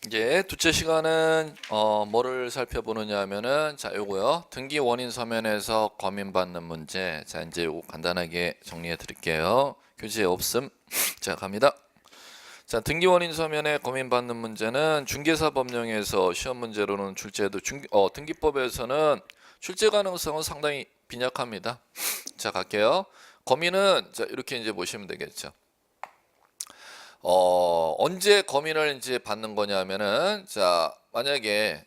이제 둘째 시간은 뭐를 살펴보느냐 하면은 자 요거요. 등기 원인 서면에서 검인받는 문제. 자 이제 요거 간단하게 정리해 드릴게요. 교재 없음. 자 갑니다. 자 등기 원인 서면에 검인받는 문제는 중개사 법령에서 시험 문제로는 출제도 등기법에서는 출제 가능성은 상당히 빈약합니다. 자 갈게요. 검인은 자 이렇게 이제 보시면 되겠죠. 언제 검인을 이제 받는 거냐면은 자 만약에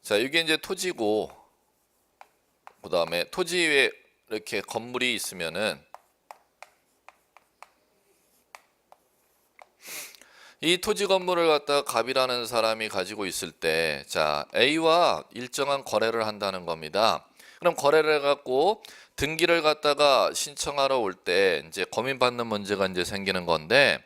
자 이게 이제 토지고 그 다음에 토지 위에 이렇게 건물이 있으면은 이 토지 건물을 갖다가 갑이라는 사람이 가지고 있을 때 자 A와 일정한 거래를 한다는 겁니다. 그럼 거래를 해갖고 등기를 갖다가 신청하러 올 때 이제 검인받는 문제가 이제 생기는 건데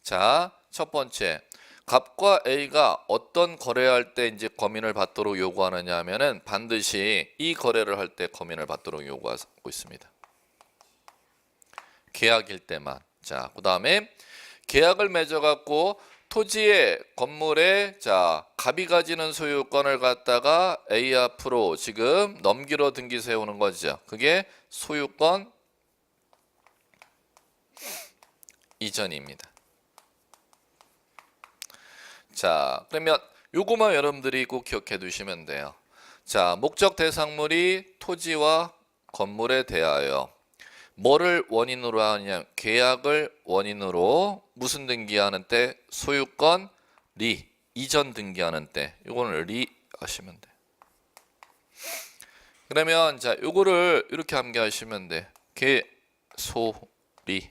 자 첫 번째 갑과 A가 어떤 거래할 때 이제 검인을 받도록 요구하느냐 하면은 반드시 이 거래를 할 때 검인을 받도록 요구하고 있습니다. 계약일 때만. 자 그다음에 계약을 맺어갖고 토지의 건물에 자 갑이 가지는 소유권을 갖다가 A 앞으로 지금 넘기로 등기 세우는 거죠. 그게 소유권 이전입니다. 자 그러면 요거만 여러분들이 꼭 기억해 두시면 돼요. 자 목적 대상물이 토지와 건물에 대하여 뭐를 원인으로 하느냐 계약을 원인으로 무슨 등기하는 때 소유권 리 이전 등기하는 때 요거는 리 하시면 돼. 그러면 자 요거를 이렇게 암기하시면 돼. 개소리.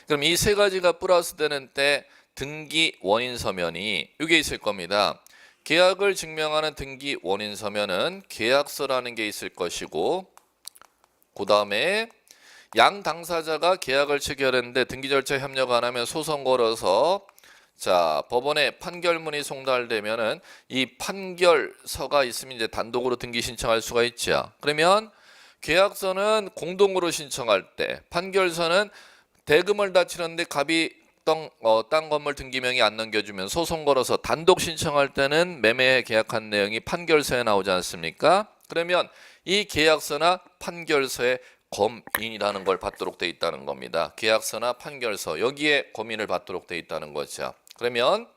그럼 이 세 가지가 플러스 되는 때 등기 원인 서면이 이게 있을 겁니다. 계약을 증명하는 등기 원인 서면은 계약서라는 게 있을 것이고 그 다음에 양 당사자가 계약을 체결했는데 등기 절차 협력 안 하면 소송 걸어서 자 법원에 판결문이 송달되면은 이 판결서가 있으면 이제 단독으로 등기 신청할 수가 있죠. 그러면 계약서는 공동으로 신청할 때 판결서는 대금을 다 치렀는데 갑이 땅 건물 등기명이 안 넘겨주면 소송 걸어서 단독 신청할 때는 매매 계약한 내용이 판결서에 나오지 않습니까? 그러면 이 계약서나 판결서에 검인이라는 걸 받도록 돼 있다는 겁니다. 계약서나 판결서 여기에 검인을 받도록 돼 있다는 거죠. 그러면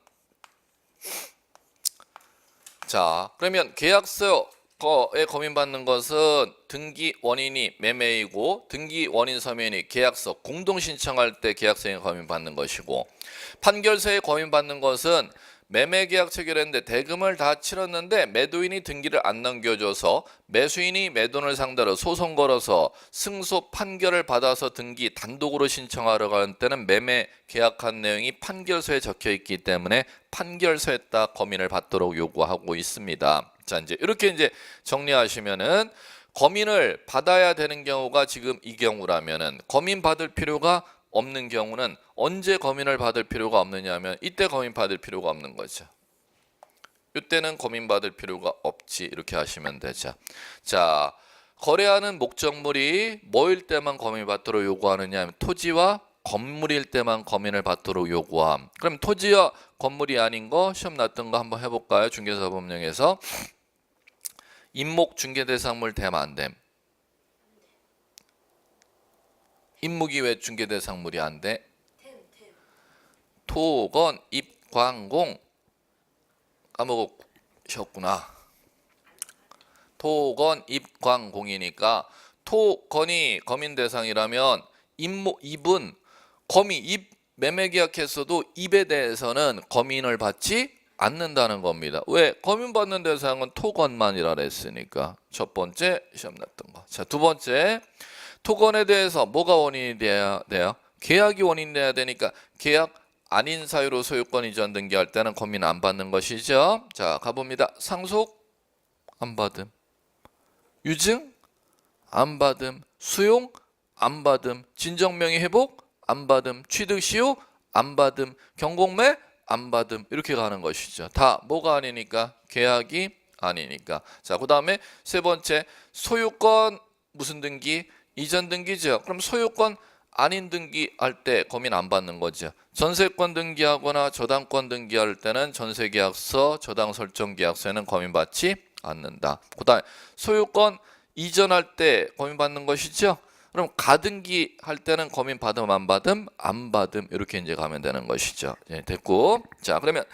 계약서에 검인받는 것은 등기 원인이 매매이고 등기 원인 서면이 계약서 공동 신청할 때 계약서에 검인받는 것이고 판결서에 검인받는 것은 매매 계약 체결했는데 대금을 다 치렀는데 매도인이 등기를 안 넘겨줘서 매수인이 매도인을 상대로 소송 걸어서 승소 판결을 받아서 등기 단독으로 신청하러 가는 때는 매매 계약한 내용이 판결서에 적혀 있기 때문에 판결서에 딱 검인을 받도록 요구하고 있습니다. 자 이제 이렇게 이제 정리하시면은 검인을 받아야 되는 경우가 지금 이 경우라면은 검인 받을 필요가 없는 경우는 언제 검인을 받을 필요가 없느냐 하면 이때 검인 받을 필요가 없는 거죠. 이때는 검인 받을 필요가 없지 이렇게 하시면 되죠. 자 거래하는 목적물이 뭐일 때만 검인 받도록 요구하느냐 하면 토지와 건물일 때만 검인을 받도록 요구함. 그럼 토지와 건물이 아닌 거 시험 났던 거 한번 해볼까요? 중개사 법령에서 임목 중개대상물 됨 안 됨? 임목이 왜 중개대상물이 안 돼? 토건 입광공 까먹으셨구나. 토건 입광공이니까 토건이 검인 대상이라면 입은 검이 입 매매 계약했어도 입에 대해서는 검인을 받지 않는다는 겁니다. 왜? 검인 받는 대상은 토건만이라 했으니까. 첫 번째 시험 났던 거. 자, 두 번째 토건에 대해서 뭐가 원인이 돼야 돼요? 계약이 원인이 돼야 되니까 계약 아닌 사유로 소유권 이전 등기할 때는 검인 안 받는 것이죠. 자 가봅니다. 상속 안 받음, 유증 안 받음, 수용 안 받음, 진정명의 회복 안 받음, 취득시효 안 받음, 경공매 안 받음 이렇게 가는 것이죠. 다 뭐가 아니니까? 계약이 아니니까. 자 그다음에 세 번째 소유권 무슨 등기? 이전 등기죠. 그럼 소유권 아닌 등기할 때 검인 안 받는 거죠. 전세권 등기하거나 저당권 등기할 때는 전세계약서, 저당 설정 계약서에는 검인 받지 않는다. 그다음에 소유권 이전할 때 검인 받는 것이죠. 그럼 가등기 할 때는 검인 받음 안 받음? 안 받음. 이렇게 이제 가면 되는 것이죠. 예, 됐고. 자, 그러면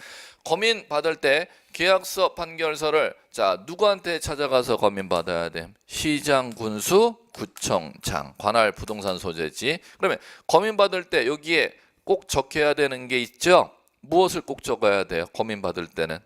검인 받을 때 계약서 판결서를 자, 누구한테 찾아가서 검인 받아야 돼? 시장, 군수, 구청장, 관할 부동산 소재지. 그러면 검인 받을 때 여기에 꼭 적혀야 되는 게 있죠. 무엇을 꼭 적어야 돼요? 검인 받을 때는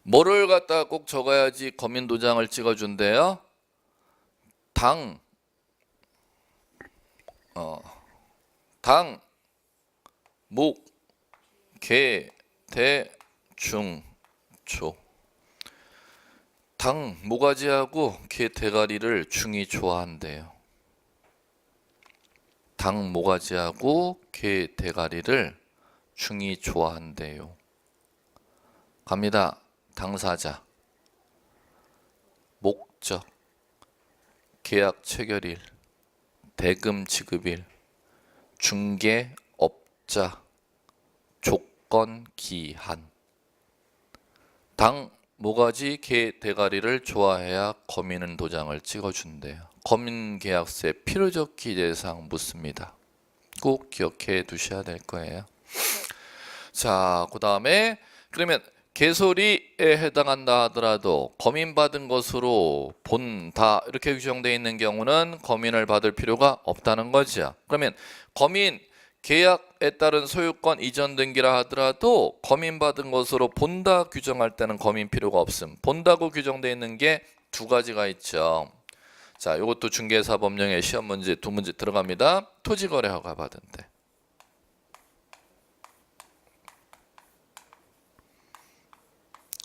뭐를 갖다가 꼭 적어야지 검인 도장을 찍어준대요? 당, 당, 목, 개, 대, 중, 조. 당, 모가지하고 개 대가리를 중이 좋아한대요. 당, 모가지하고 개 대가리를 중이 좋아한대요. 갑니다. 당사자, 목적, 계약 체결일, 대금 지급일, 중개업자, 조건, 기한. 당, 모가지, 개, 대가리를 좋아해야 검인 도장을 찍어준대요. 검인 계약서의 필요적 기재사항 묻습니다. 꼭 기억해 두셔야 될 거예요. 자, 그 다음에 그러면 개소리에 해당한다 하더라도 검인받은 것으로 본다 이렇게 규정되어 있는 경우는 검인을 받을 필요가 없다는 거죠. 그러면 검인 계약에 따른 소유권 이전 등기라 하더라도 검인받은 것으로 본다 규정할 때는 검인 필요가 없음. 본다고 규정되어 있는 게 두 가지가 있죠. 자, 이것도 중개사법령의 시험 문제 두 문제 들어갑니다. 토지거래 허가 받은 때.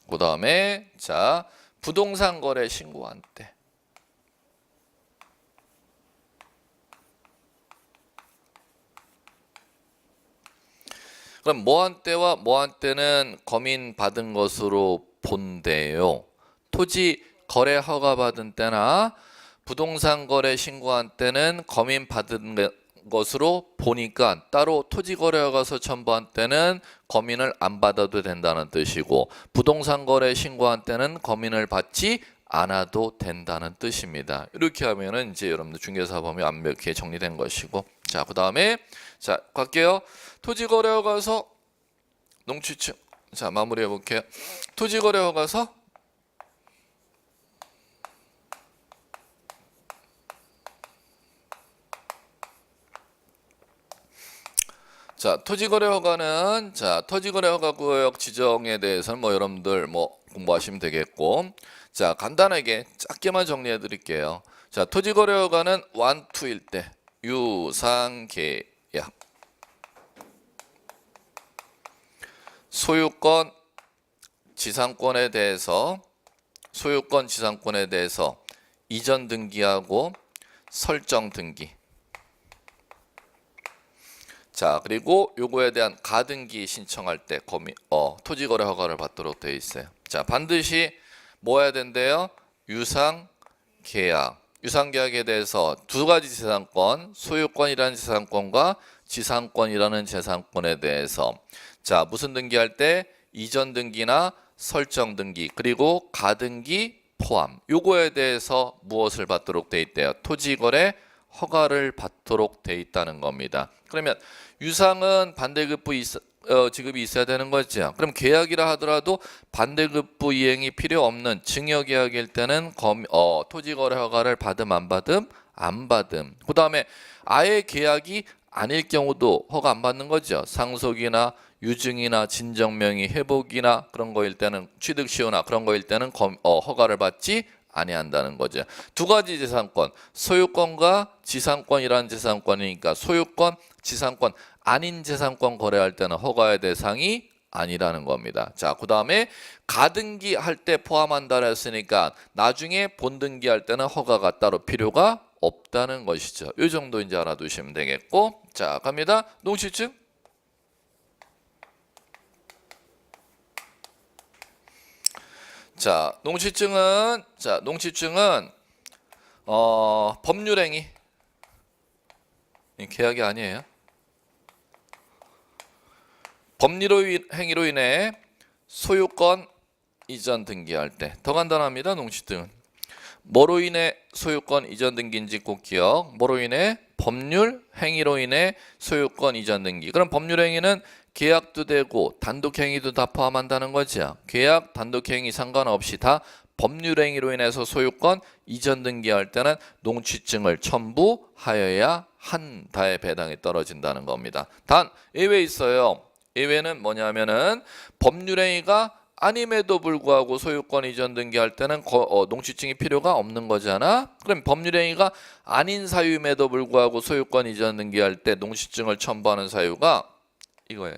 그 다음에 자, 부동산 거래 신고한 때. 그럼 뭐한 때와 뭐한 때는 검인 받은 것으로 본대요. 토지 거래 허가 받은 때나 부동산 거래 신고한 때는 검인 받은 것으로 보니까 따로 토지 거래 허가서 첨부한 때는 검인을 안 받아도 된다는 뜻이고 부동산 거래 신고한 때는 검인을 받지 않아도 된다는 뜻입니다. 이렇게 하면은 이제 여러분들 중개사법이 완벽히 정리된 것이고 자, 그다음에 자, 갈게요. 토지 거래 허가서 농취층 자, 마무리해 볼게요. 토지 거래 허가서 자, 토지거래 허가는 자, 토지거래 허가 구역 지정에 대해서는 뭐 여러분들 뭐 공부하시면 되겠고 자, 간단하게 짧게만 정리해 드릴게요. 자, 토지거래 허가는 완투일 때 유상계약 소유권 지상권에 대해서 이전 등기하고 설정 등기 자, 그리고 요거에 대한 가등기 신청할 때 토지거래 허가를 받도록 되어 있어요. 자, 반드시 뭐 해야 된대요? 유상계약. 유상계약에 대해서 두 가지 재산권, 소유권이라는 재산권과 지상권이라는 재산권에 대해서 자, 무슨 등기할 때? 이전 등기나 설정 등기, 그리고 가등기 포함. 요거에 대해서 무엇을 받도록 되어 있대요? 토지거래 허가를 받도록 돼 있다는 겁니다. 그러면 유상은 반대급부 지급이 있어야 되는 거죠. 그럼 계약이라 하더라도 반대급부 이행이 필요 없는 증여계약일 때는 토지거래 허가를 받음 안 받음? 안 받음. 그 다음에 아예 계약이 아닐 경우도 허가 안 받는 거죠. 상속이나 유증이나 진정명의 회복이나 그런 거일 때는 취득시효나 그런 거일 때는 허가를 받지 아니한다는 거죠. 두 가지 재산권, 소유권과 지상권이라는 재산권이니까 소유권, 지상권 아닌 재산권 거래할 때는 허가의 대상이 아니라는 겁니다. 자, 그 다음에 가등기 할 때 포함한다 했으니까 나중에 본등기 할 때는 허가가 따로 필요가 없다는 것이죠. 이 정도 이제 알아두시면 되겠고, 자 갑니다. 농시증. 자 농시증은 법률행위, 계약이 아니에요. 법률행위로 인해 소유권 이전 등기할 때 더 간단합니다. 농시증은 뭐로 인해 소유권 이전 등기인지 꼭 기억. 뭐로 인해? 법률 행위로 인해 소유권 이전 등기. 그럼 법률 행위는 계약도 되고 단독 행위도 다 포함한다는 거죠. 계약, 단독 행위 상관없이 다 법률 행위로 인해서 소유권 이전 등기할 때는 농취증을 첨부하여야 한다의 배당이 떨어진다는 겁니다. 단 예외 있어요. 예외는 뭐냐면은 법률 행위가 아님에도 불구하고 소유권 이전 등기할 때는 농취증이 필요가 없는 거잖아. 그럼 법률행위가 아닌 사유임에도 불구하고 소유권 이전 등기할 때 농취증을 첨부하는 사유가 이거예요.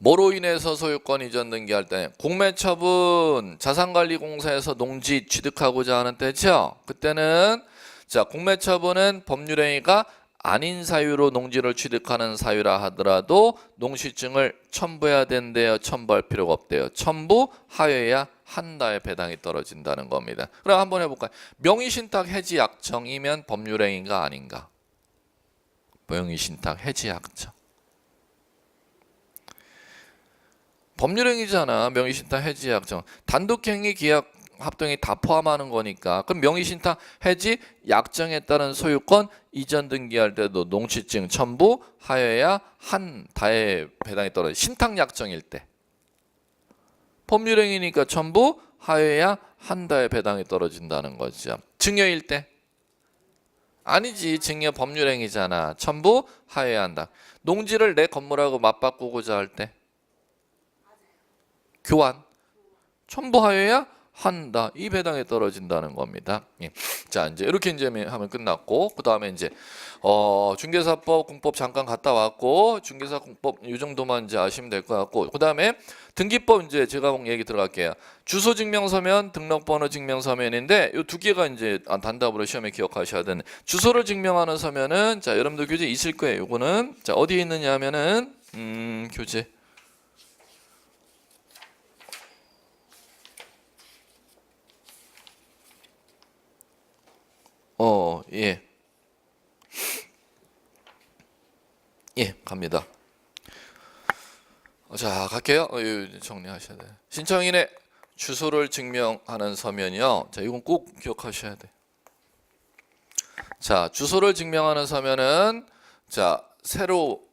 뭐로 인해서 소유권 이전 등기할 때? 공매처분 자산관리공사에서 농지 취득하고자 하는 때죠. 그때는 자 공매처분은 법률행위가 아닌 사유로 농지를 취득하는 사유라 하더라도 농취증을 첨부해야 된대요. 첨부할 필요가 없대요. 첨부하여야 한다의 배당이 떨어진다는 겁니다. 그럼 한번 해볼까요? 명의신탁 해지 약정이면 법률행위가 아닌가? 명의신탁 해지 약정 법률행위잖아. 명의신탁 해지 약정 단독행위 계약 합동이 다 포함하는 거니까. 그럼 명의신탁 해지 약정에 따른 소유권 이전 등기할 때도 농취증 첨부하여야 한다의 배당이 떨어져. 신탁 약정일 때 법률행위니까 첨부하여야 한다의 배당이 떨어진다는 거죠. 증여일 때 아니지. 증여 법률행위잖아. 첨부하여야 한다. 농지를 내 건물하고 맞바꾸고자 할 때 교환 첨부하여야 한다. 이 배당에 떨어진다는 겁니다. 예. 자 이제 이렇게 이제 하면 끝났고 그 다음에 이제 중개사법 공법 잠깐 갔다 왔고 중개사 공법 이 정도만 이제 아시면 될 것 같고 그 다음에 등기법 이제 제가 얘기 들어갈게요. 주소 증명서면 등록번호 증명서면인데 이 두 개가 이제 단답으로 시험에 기억하셔야 되는 주소를 증명하는 서면은 자 여러분들 교재 있을 거예요. 요거는 자 어디에 있느냐 하면은 교재 예. 예, 갑니다. 자, 갈게요. 정리하셔야 돼요. 신청인의 주소를 증명하는 서면이요. 자, 이건 꼭 기억하셔야 돼. 자, 주소를 증명하는 서면은 자, 새로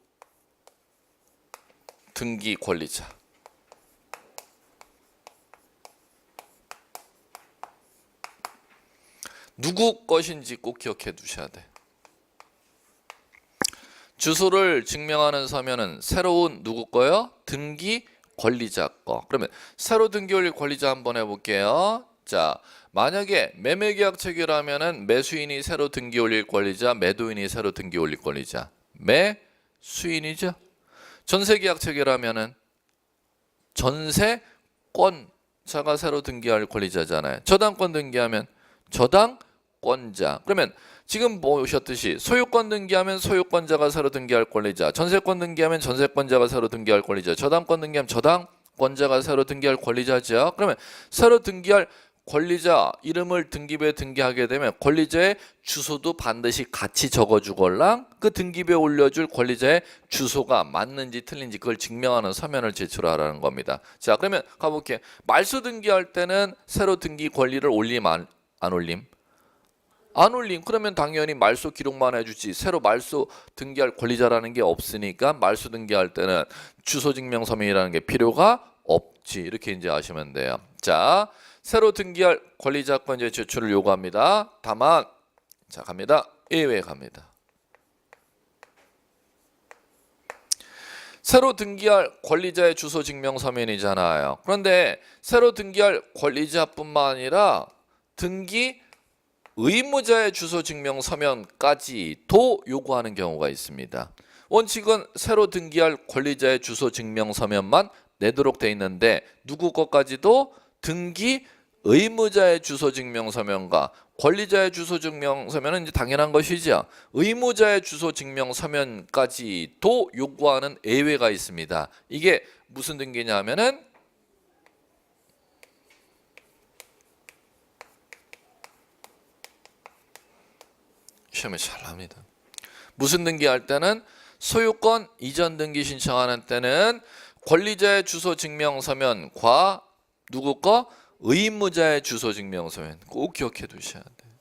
등기 권리자. 누구 것인지 꼭 기억해 두셔야 돼. 주소를 증명하는 서면은 새로운 누구 거요? 등기 권리자 거. 그러면 새로 등기 올릴 권리자 한번 해볼게요. 자, 만약에 매매계약 체결하면은 매수인이 새로 등기 올릴 권리자, 매도인이 새로 등기 올릴 권리자. 매수인이죠. 전세계약 체결하면은 전세권자가 새로 등기할 권리자잖아요. 저당권 등기하면 저당권자. 그러면 지금 보셨듯이 소유권 등기하면 소유권자가 새로 등기할 권리자, 전세권 등기하면 전세권자가 새로 등기할 권리자, 저당권 등기하면 저당권자가 새로 등기할 권리자죠. 그러면 새로 등기할 권리자 이름을 등기부에 등기하게 되면 권리자의 주소도 반드시 같이 적어주걸랑 그 등기부에 올려줄 권리자의 주소가 맞는지 틀린지 그걸 증명하는 서면을 제출하라는 겁니다. 자, 그러면 가볼게요. 말소 등기할 때는 새로 등기 권리를 올림 안 올림? 안 올림. 그러면 당연히 말소 기록만 해주지 새로 말소 등기할 권리자라는 게 없으니까 말소 등기할 때는 주소 증명 서면이라는 게 필요가 없지. 이렇게 이제 아시면 돼요. 자, 새로 등기할 권리자권 제출을 요구합니다. 다만 자 갑니다. 예외 갑니다. 새로 등기할 권리자의 주소 증명 서면이잖아요. 그런데 새로 등기할 권리자뿐만 아니라 등기 의무자의 주소 증명 서면까지도 요구하는 경우가 있습니다. 원칙은 새로 등기할 권리자의 주소 증명 서면만 내도록 돼 있는데 누구 것까지도 등기 의무자의 주소증명서면과 권리자의 주소증명서면은 이제 당연한 것이죠. 의무자의 주소증명서면까지도 요구하는 예외가 있습니다. 이게 무슨 등기냐면은 시험에 잘 나옵니다. 무슨 등기할 때는 소유권 이전 등기 신청하는 때는 권리자의 주소증명서면과 누구 거? 의무자의 주소증명서면 꼭 기억해 두셔야 돼요.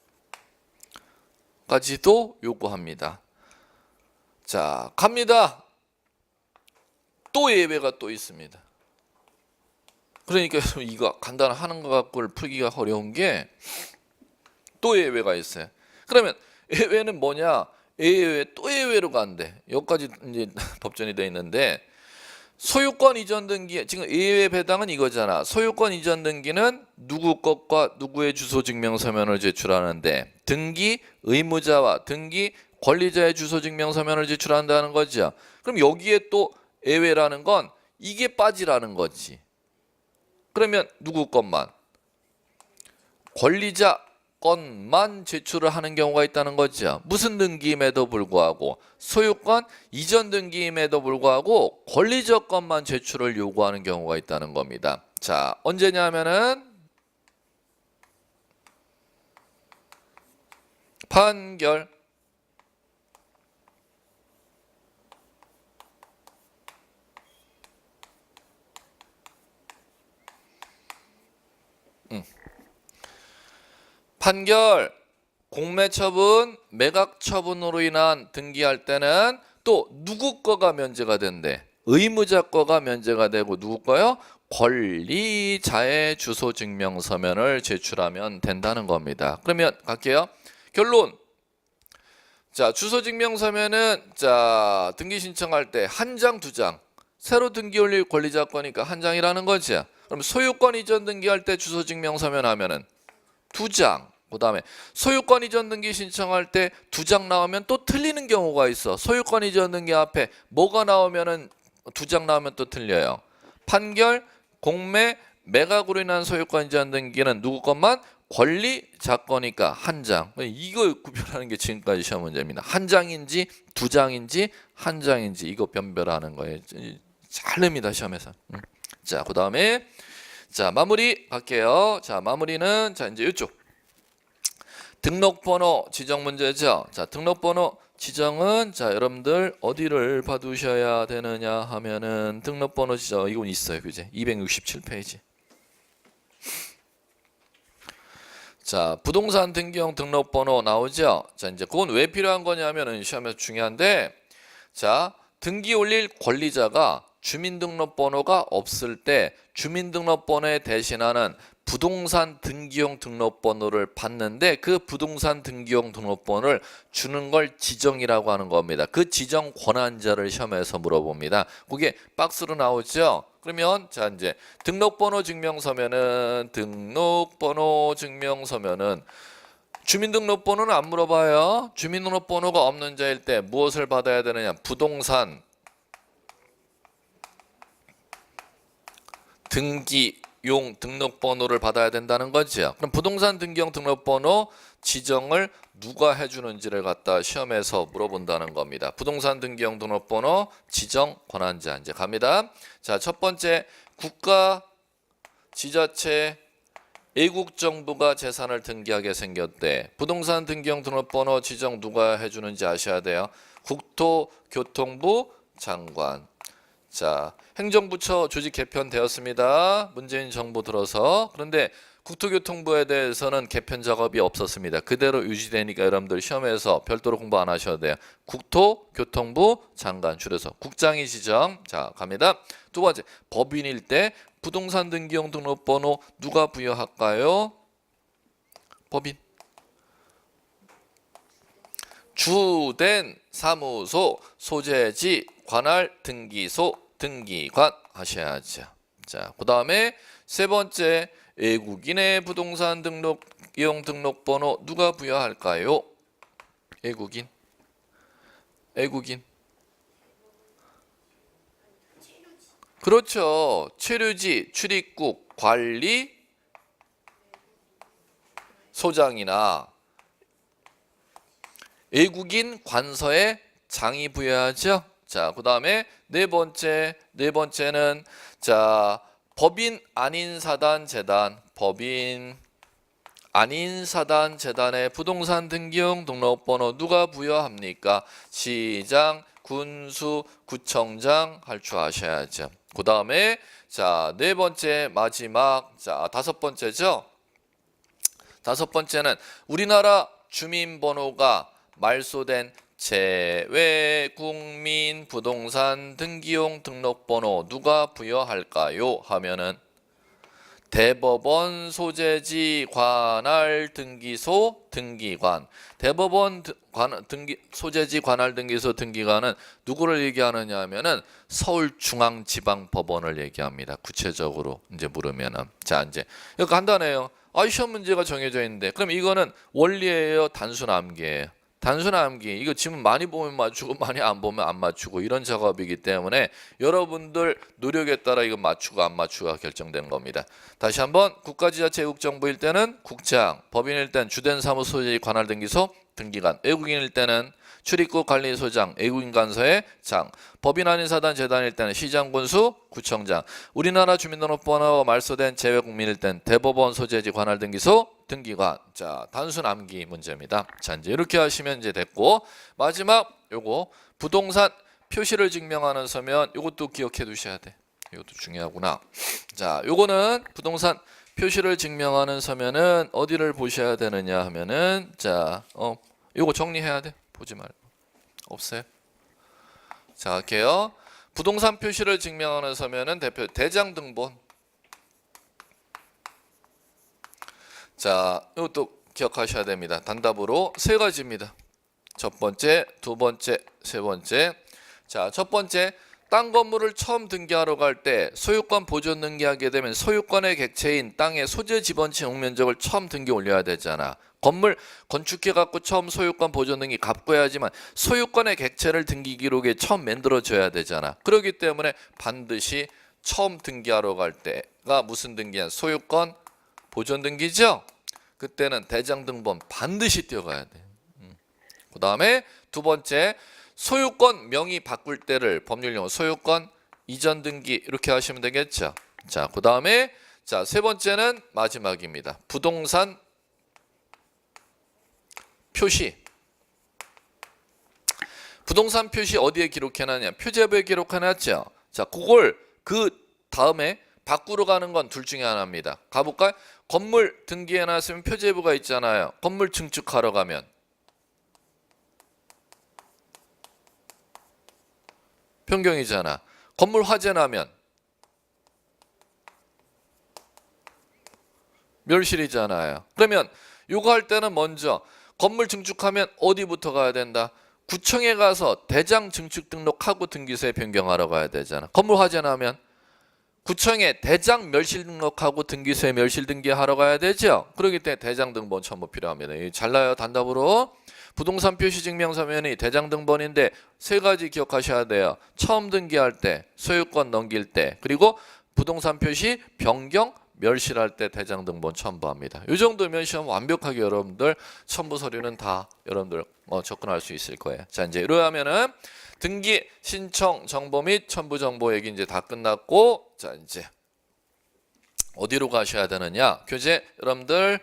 까지도 요구합니다. 자, 갑니다. 또 예외가 또 있습니다. 그러니까 이거 간단하는 거 갖고 풀기가 어려운 게 또 예외가 있어요. 그러면 예외는 뭐냐? 예외 또 예외로 간대. 여기까지 이제 법전이 돼 있는데 소유권 이전 등기 지금 예외 배당은 이거잖아. 소유권 이전 등기는 누구 것과 누구의 주소 증명서면을 제출하는데 등기 의무자와 등기 권리자의 주소 증명서면을 제출한다는 거죠. 그럼 여기에 또 예외라는 건 이게 빠지라는 거지. 그러면 누구 것만 권리자 건만 제출을 하는 경우가 있다는 거죠. 무슨 등기임에도 불구하고 소유권 이전 등기임에도 불구하고 권리자 건만 제출을 요구하는 경우가 있다는 겁니다. 자, 언제냐면은 판결 판결, 공매처분, 매각처분으로 인한 등기할 때는 또 누구 거가 면제가 된대? 의무자 거가 면제가 되고 누구 거요? 권리자의 주소증명서면을 제출하면 된다는 겁니다. 그러면 갈게요. 결론. 자, 주소증명서면은 자 등기 신청할 때 한 장, 두 장. 새로 등기 올릴 권리자 거니까 한 장이라는 거지. 그럼 소유권 이전 등기할 때 주소증명서면 하면은 두 장. 그 다음에 소유권 이전 등기 신청할 때 두 장 나오면 또 틀리는 경우가 있어. 소유권 이전 등기 앞에 뭐가 나오면은 두 장 나오면 또 틀려요. 판결, 공매, 매각으로 인한 소유권 이전 등기는 누구 것만? 권리자 거니까 한 장. 이거 구별하는 게 지금까지 시험 문제입니다. 한 장인지 두 장인지 한 장인지 이거 변별하는 거예요. 잘 냅니다 시험에서. 자, 그 다음에 자 마무리 갈게요. 자 마무리는 자 이제 이쪽. 등록번호 지정 문제죠. 자, 등록번호 지정은 자, 여러분들 어디를 봐두셔야 되느냐 하면은 등록번호 지정 이건 있어요. 그제? 267페이지. 자, 부동산 등기용 등록번호 나오죠. 자, 이제 그건 왜 필요한 거냐면은 시험에서 중요한데 자, 등기 올릴 권리자가 주민등록번호가 없을 때 주민등록번호에 대신하는 부동산 등기용 등록번호를 받는데 그 부동산 등기용 등록번호를 주는 걸 지정이라고 하는 겁니다. 그 지정 권한자를 시험에서 물어봅니다. 그게 박스로 나오죠. 그러면 자 이제 등록번호 증명서면은 주민등록번호는 안 물어봐요. 주민등록번호가 없는 자일 때 무엇을 받아야 되느냐? 부동산 등기용 등록번호를 받아야 된다는 거죠. 그럼 부동산 등기용 등록번호 지정을 누가 해주는지를 갖다 시험에서 물어본다는 겁니다. 부동산 등기용 등록번호 지정 권한자 이제 갑니다. 자, 첫 번째 국가, 지자체, 외국 정부가 재산을 등기하게 생겼대. 부동산 등기용 등록번호 지정 누가 해주는지 아셔야 돼요. 국토교통부 장관. 자, 행정부처 조직 개편되었습니다. 문재인 정부 들어서. 그런데 국토교통부에 대해서는 개편 작업이 없었습니다. 그대로 유지되니까 여러분들 시험에서 별도로 공부 안 하셔도 돼요. 국토교통부 장관 줄여서 국장이 지정. 자, 갑니다. 두 번째, 법인일 때 부동산 등기용 등록번호 누가 부여할까요? 법인. 주된 사무소, 소재지, 관할 등기소, 등기관 하셔야죠. 자, 그 다음에 세 번째, 외국인의 부동산 등록용 등록번호 누가 부여할까요? 외국인. 그렇죠. 체류지, 출입국 관리 소장이나 외국인 관서에 장이 부여하죠. 자, 그다음에 네 번째는 자, 법인 아닌 사단 재단, 법인 아닌 사단 재단의 부동산 등기용 등록번호 누가 부여합니까? 시장, 군수, 구청장 할 줄 아셔야죠. 그다음에 자, 네 번째 마지막 자, 다섯 번째죠. 다섯 번째는 우리나라 주민번호가 말소된 재외국민 부동산 등기용 등록번호 누가 부여할까요? 하면은 대법원 소재지 관할 등기소 등기관. 대법원 소재지 관할 등기소 등기관은 누구를 얘기하느냐 하면은 서울중앙지방법원을 얘기합니다. 구체적으로 이제 물으면은 자, 이제 이거 간단해요. 시험 문제가 정해져 있는데 그럼 이거는 원리예요, 단순 암기예요? 단순 암기. 이거 지문 많이 보면 맞추고 많이 안 보면 안 맞추고 이런 작업이기 때문에 여러분들 노력에 따라 이거 맞추고 안 맞추고가 결정되는 겁니다. 다시 한번 국가지자체 외국정부일 때는 국장, 법인일 때는 주된 사무소의 관할 등기소 등기관, 외국인일 때는 출입국 관리소장, 외국인 관서의 장, 법인 아닌 사단 재단일 때는 시장, 군수, 구청장, 우리나라 주민등록번호가 말소된 재외국민일 때는 대법원 소재지 관할 등기소 등기관. 자, 단순 암기 문제입니다. 자, 이제 이렇게 하시면 이제 됐고, 마지막 요거 부동산 표시를 증명하는 서면 요것도 기억해 두셔야 돼. 이것도 중요하구나. 자, 요거는 부동산 표시를 증명하는 서면은 어디를 보셔야 되느냐 하면은 자, 요거 정리해야 돼. 보지 말고. 없어요. 자, 할게요. 부동산 표시를 증명하는 서면은 대표 대장 등본. 자, 이것도 기억하셔야 됩니다. 단답으로 세 가지입니다. 첫 번째, 두 번째, 세 번째. 자, 첫 번째, 땅 건물을 처음 등기하러 갈 때 소유권 보존 등기하게 되면 소유권의 객체인 땅의 소재 지번치 용면적을 처음 등기 올려야 되잖아. 건물 건축해 갖고 처음 소유권 보존 등기 갚고 해야지만 소유권의 객체를 등기 기록에 처음 만들어 줘야 되잖아. 그렇기 때문에 반드시 처음 등기하러 갈 때가 무슨 등기야? 소유권 보존 등기죠. 그때는 대장 등본 반드시 띄어가야 돼. 그 다음에 두 번째, 소유권 명의 바꿀 때를 법률용어 소유권 이전 등기 이렇게 하시면 되겠죠. 자, 그 다음에 자, 세 번째는 마지막입니다. 부동산 표시. 부동산 표시 어디에 기록해놨냐? 표제부에 기록해놨죠. 자, 그걸 그 다음에 바꾸러 가는 건 둘 중에 하나입니다. 가볼까요? 건물 등기해놨으면 표제부가 있잖아요. 건물 증축하러 가면 변경이잖아. 건물 화재 나면 멸실이잖아요. 그러면 요거 할 때는 먼저 건물 증축하면 어디부터 가야 된다? 구청에 가서 대장 증축 등록하고 등기소에 변경하러 가야 되잖아. 건물 화재 나면 구청에 대장 멸실 등록하고 등기소에 멸실 등기하러 가야 되죠. 그렇기 때문에 대장 등본 첨부 필요합니다. 잘나요? 단답으로 부동산 표시 증명서면이 대장 등본인데 세 가지 기억하셔야 돼요. 처음 등기할 때, 소유권 넘길 때, 그리고 부동산 표시 변경 멸실할 때 대장 등본 첨부합니다. 이 정도면 시험 완벽하게 여러분들 첨부 서류는 다 여러분들 접근할 수 있을 거예요. 자, 이제 이러면은 등기 신청 정보 및 첨부 정보 얘기 이제 다 끝났고, 자, 이제 어디로 가셔야 되느냐? 교재 여러분들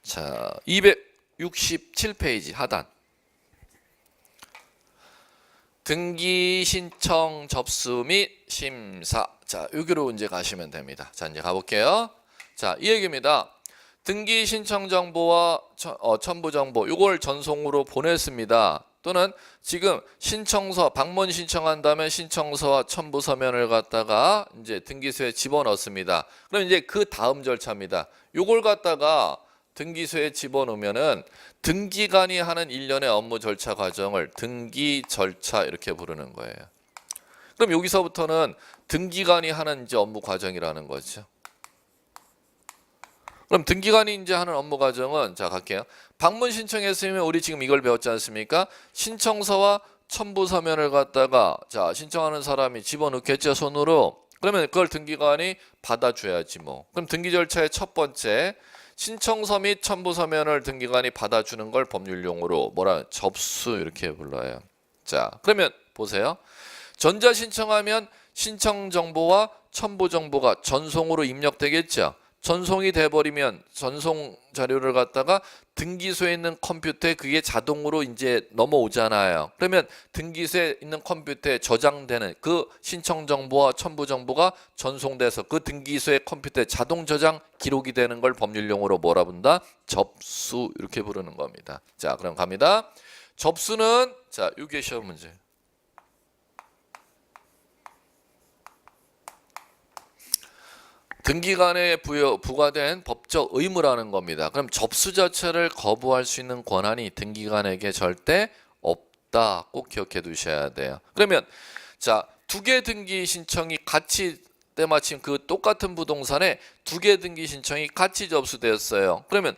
자, 267페이지 하단 등기 신청 접수 및 심사. 자, 여기로 이제 가시면 됩니다. 자, 이제 가볼게요. 자, 이 얘기입니다. 등기 신청 정보와 첨부 정보 이걸 전송으로 보냈습니다. 또는 지금 신청서 방문 신청한다면 신청서와 첨부 서면을 갖다가 이제 등기소에 집어넣습니다. 그럼 이제 그 다음 절차입니다. 이걸 갖다가 등기소에 집어넣으면은 등기관이 하는 일련의 업무 절차 과정을 등기 절차 이렇게 부르는 거예요. 그럼 여기서부터는 등기관이 하는 이제 업무 과정이라는 거죠. 그럼 등기관이 이제 하는 업무 과정은 자, 갈게요. 방문 신청했으면 우리 지금 이걸 배웠지 않습니까? 신청서와 첨부 서면을 갖다가 자 신청하는 사람이 집어넣겠죠, 손으로. 그러면 그걸 등기관이 받아줘야지 뭐. 그럼 등기 절차의 첫 번째, 신청서 및 첨부 서면을 등기관이 받아주는 걸 법률용어로 뭐라 접수 이렇게 불러요. 자 그러면 보세요. 전자 신청하면 신청 정보와 첨부 정보가 전송으로 입력되겠죠. 전송이 돼버리면 전송 자료를 갖다가 등기소에 있는 컴퓨터에 그게 자동으로 이제 넘어오잖아요. 그러면 등기소에 있는 컴퓨터에 저장되는 그 신청 정보와 첨부 정보가 전송돼서 그 등기소의 컴퓨터에 자동 저장 기록이 되는 걸 법률용어로 뭐라 부른다? 접수 이렇게 부르는 겁니다. 자, 그럼 갑니다. 접수는 자, 이게 시험 문제. 등기관에 부과된 법적 의무라는 겁니다. 그럼 접수 자체를 거부할 수 있는 권한이 등기관에게 절대 없다. 꼭 기억해 두셔야 돼요. 그러면 자, 두 개 등기 신청이 같이 때마침 그 똑같은 부동산에 두 개 등기 신청이 같이 접수되었어요. 그러면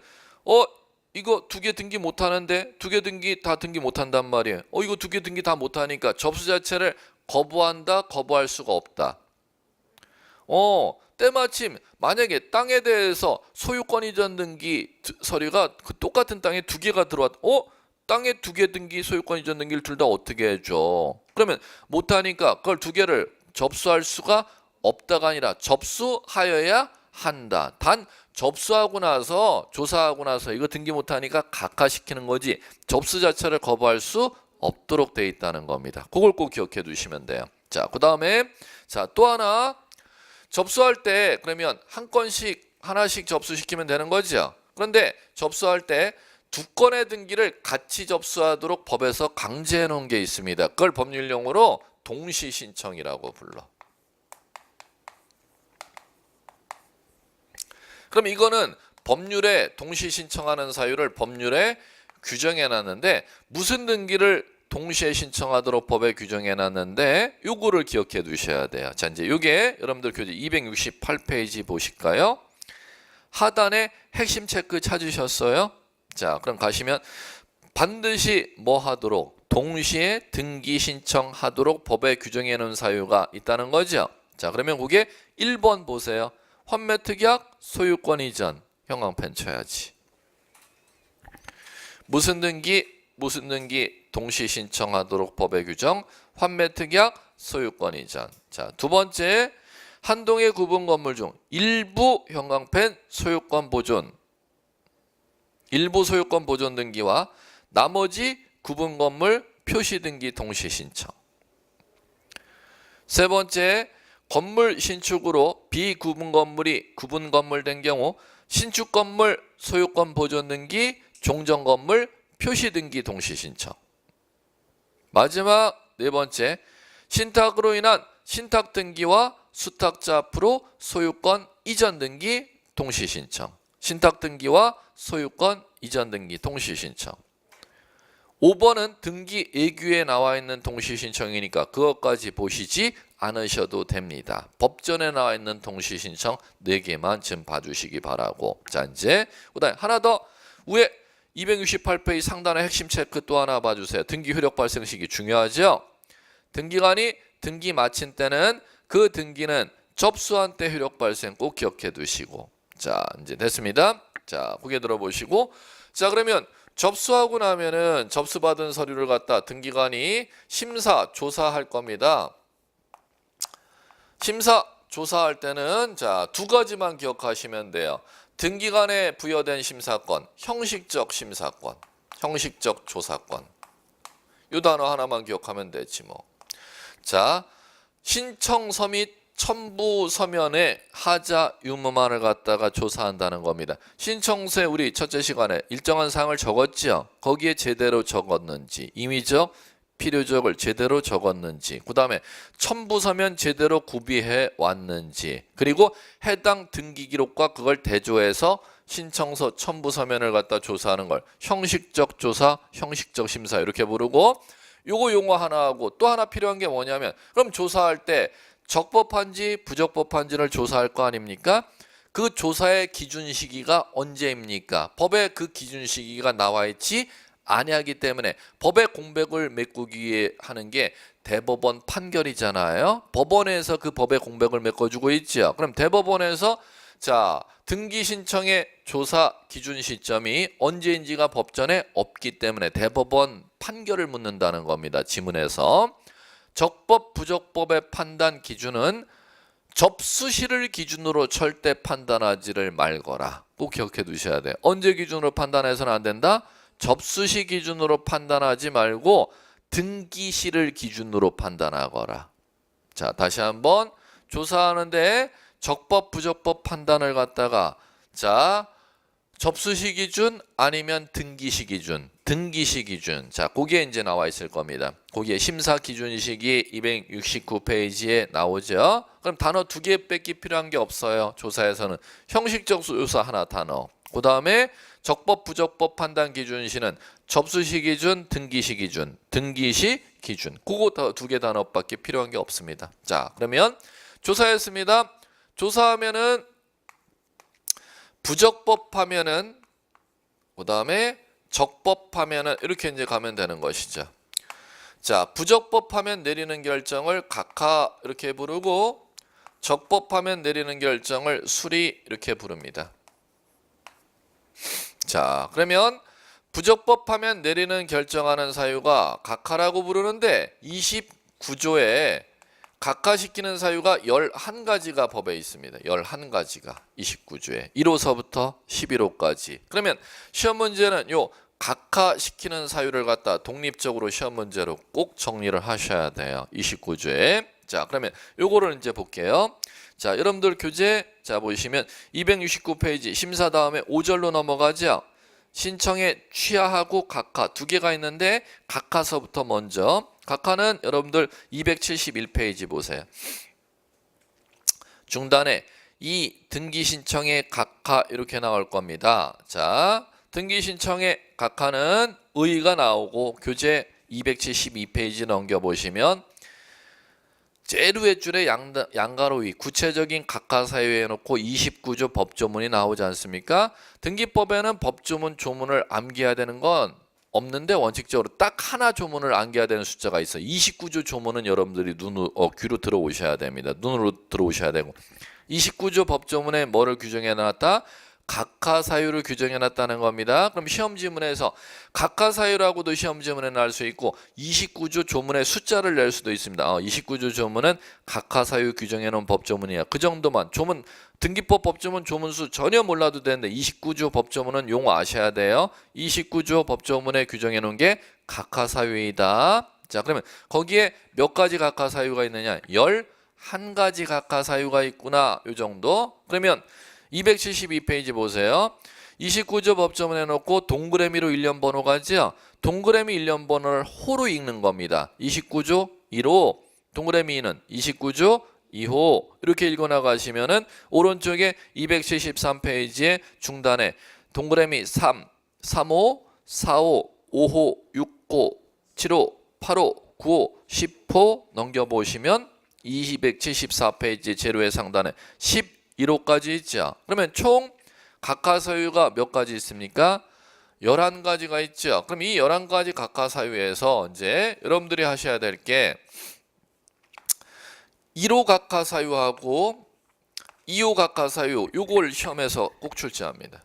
이거 두 개 등기 못 하는데 두 개 등기 다 등기 못 한단 말이에요. 이거 두 개 등기 다 못 하니까 접수 자체를 거부한다, 거부할 수가 없다. 때마침 만약에 땅에 대해서 소유권 이전 등기 서류가 그 똑같은 땅에 두 개가 들어왔. 땅에 두 개 등기 소유권 이전 등기를 둘 다 어떻게 해줘? 그러면 못하니까 그걸 두 개를 접수할 수가 없다가 아니라 접수하여야 한다. 단 접수하고 나서 조사하고 나서 이거 등기 못하니까 각하시키는 거지 접수 자체를 거부할 수 없도록 돼 있다는 겁니다. 그걸 꼭 기억해 두시면 돼요. 자, 그 다음에 자, 또 하나 접수할 때 그러면 한 건씩 하나씩 접수시키면 되는 거죠. 그런데 접수할 때 두 건의 등기를 같이 접수하도록 법에서 강제해 놓은 게 있습니다. 그걸 법률용어로 동시신청이라고 불러. 그럼 이거는 법률에 동시신청하는 사유를 법률에 규정해 놨는데 무슨 등기를 동시에 신청하도록 법에 규정해 놨는데 요거를 기억해 두셔야 돼요. 자, 이제 요게 여러분들 교재 268페이지 보실까요? 하단에 핵심 체크 찾으셨어요? 자, 그럼 가시면 반드시 뭐 하도록 동시에 등기 신청하도록 법에 규정해 놓은 사유가 있다는 거죠. 자, 그러면 그게 1번 보세요. 환매특약 소유권 이전 형광펜 쳐야지. 무슨 등기 동시 신청하도록 법의 규정 환매특약 소유권 이전. 자, 두 번째 한 동의 구분 건물 중 일부 형광펜 소유권 보존. 일부 소유권 보존 등기와 나머지 구분 건물 표시 등기 동시 신청. 세 번째 건물 신축으로 비구분 건물이 구분 건물 된 경우 신축 건물 소유권 보존 등기 종전 건물 표시 등기 동시 신청. 마지막 네 번째 신탁으로 인한 신탁 등기와 수탁자 앞으로 소유권 이전 등기 동시 신청. 신탁 등기와 소유권 이전 등기 동시 신청. 5번은 등기 예규에 나와 있는 동시 신청이니까 그것까지 보시지 않으셔도 됩니다. 법전에 나와 있는 동시 신청 4개만 지금 봐주시기 바라고. 자, 이제 그다음에 하나 더 위에 268페이지 상단의 핵심 체크 또 하나 봐주세요. 등기 효력 발생 시기 중요하죠. 등기관이 등기 마친 때는 그 등기는 접수한 때 효력 발생 꼭 기억해 두시고. 자, 이제 됐습니다. 자, 고개 들어보시고. 자, 그러면 접수하고 나면은 접수받은 서류를 갖다 등기관이 심사 조사할 겁니다. 심사 조사할 때는 자, 두 가지만 기억하시면 돼요. 등기관에 부여된 심사권, 형식적 심사권, 형식적 조사권. 요 단어 하나만 기억하면 되지 뭐. 자, 신청서 및 첨부 서면에 하자 유무만을 갖다가 조사한다는 겁니다. 신청서에 우리 첫째 시간에 일정한 사항을 적었죠. 거기에 제대로 적었는지, 임의적, 필요적을 제대로 적었는지, 그 다음에 첨부 서면 제대로 구비해 왔는지, 그리고 해당 등기 기록과 그걸 대조해서 신청서 첨부 서면을 갖다 조사하는 걸 형식적 조사, 형식적 심사 이렇게 부르고, 요거 용어 하나 하고 또 하나 필요한 게 뭐냐면 그럼 조사할 때 적법한지 부적법한지를 조사할 거 아닙니까? 그 조사의 기준 시기가 언제입니까? 법에 그 기준 시기가 나와 있지 아니하기 때문에 법의 공백을 메꾸기 위해 하는 게 대법원 판결이잖아요. 법원에서 그 법의 공백을 메꿔주고 있죠. 그럼 대법원에서 자, 등기 신청의 조사 기준 시점이 언제인지가 법전에 없기 때문에 대법원 판결을 묻는다는 겁니다. 지문에서. 적법 부적법의 판단 기준은 접수시를 기준으로 절대 판단하지를 말거라. 꼭 기억해 두셔야 돼요. 언제 기준으로 판단해서는 안 된다? 접수시 기준으로 판단하지 말고 등기시를 기준으로 판단하거라. 자, 다시 한번 조사하는데 적법 부적법 판단을 갖다가 자, 접수시 기준 아니면 등기시 기준, 등기시 기준. 자, 거기에 이제 나와 있을 겁니다. 거기에 심사 기준식이 269페이지에 나오죠. 그럼 단어 2개 뺏기 필요한 게 없어요. 조사에서는 형식적 조사 하나 단어. 그 다음에 적법 부적법 판단 기준시는 접수시 기준, 등기시 기준, 등기시 기준. 그거 2개 단어밖에 필요한 게 없습니다. 자, 그러면 조사했습니다. 조사하면은 부적법하면은 그 다음에 적법하면은 이렇게 이제 가면 되는 것이죠. 자, 부적법하면 내리는 결정을 각하 이렇게 부르고 적법하면 내리는 결정을 수리 이렇게 부릅니다. 자, 그러면 부적법하면 내리는 결정하는 사유가 각하라고 부르는데 29조에 각하시키는 사유가 11가지가 법에 있습니다. 11가지가 29조에 1호서부터 11호까지. 그러면 시험 문제는 요 각하시키는 사유를 갖다 독립적으로 시험 문제로 꼭 정리를 하셔야 돼요. 29조에. 자, 그러면 요거를 이제 볼게요. 자, 여러분들 교재 자 보시면 269페이지 심사 다음에 5절로 넘어가죠. 신청에 취하하고 각하 2개가 있는데 각하서부터 먼저 각하는 여러분들 271페이지 보세요. 중단에 이 등기 신청의 각하 이렇게 나올 겁니다. 자, 등기 신청의 각하는 의의가 나오고 교재 272페이지 넘겨보시면 제일 위에 줄에 양가로의 구체적인 각하 사유에 해놓고 29조 법조문이 나오지 않습니까? 등기법에는 법조문 조문을 암기해야 되는 건 없는데 원칙적으로 딱 하나 조문을 암기해야 되는 숫자가 있어요. 29조 조문은 여러분들이 귀로 들어오셔야 됩니다. 눈으로 들어오셔야 되고 29조 법조문에 뭐를 규정해 놨다? 각하 사유를 규정해 놨다는 겁니다. 그럼 시험 지문에서 각하 사유라고도 시험 지문에 날 수 있고 29조 조문의 숫자를 낼 수도 있습니다. 29조 조문은 각하 사유 규정해 놓은 법조문이야. 그 정도만. 조문 등기법 법조문 조문수 전혀 몰라도 되는데 29조 법조문은 용어 아셔야 돼요. 29조 법조문에 규정해 놓은 게 각하 사유이다. 자, 그러면 거기에 몇 가지 각하 사유가 있느냐? 11가지 각하 사유가 있구나. 요 정도. 그러면 272페이지 보세요. 29조 법조문에 놓고 동그라미로 일련 번호가죠. 동그라미 일련 번호를 호로 읽는 겁니다. 29조 1호, 동그라미 2는 29조 2호 이렇게 읽어나가시면은 오른쪽에 273페이지에 중단에 동그라미 3, 3호, 4호, 5호, 6호, 7호, 8호, 9호, 10호 넘겨보시면 274페이지 제로의 상단에 11호까지 있죠. 그러면 총 각하 사유가 몇 가지 있습니까? 11가지가 있죠. 그럼 이 11가지 각하 사유에서 이제 여러분들이 하셔야 될 게 1호 각하 사유하고 2호 각하 사유 요걸 시험에서 꼭 출제합니다.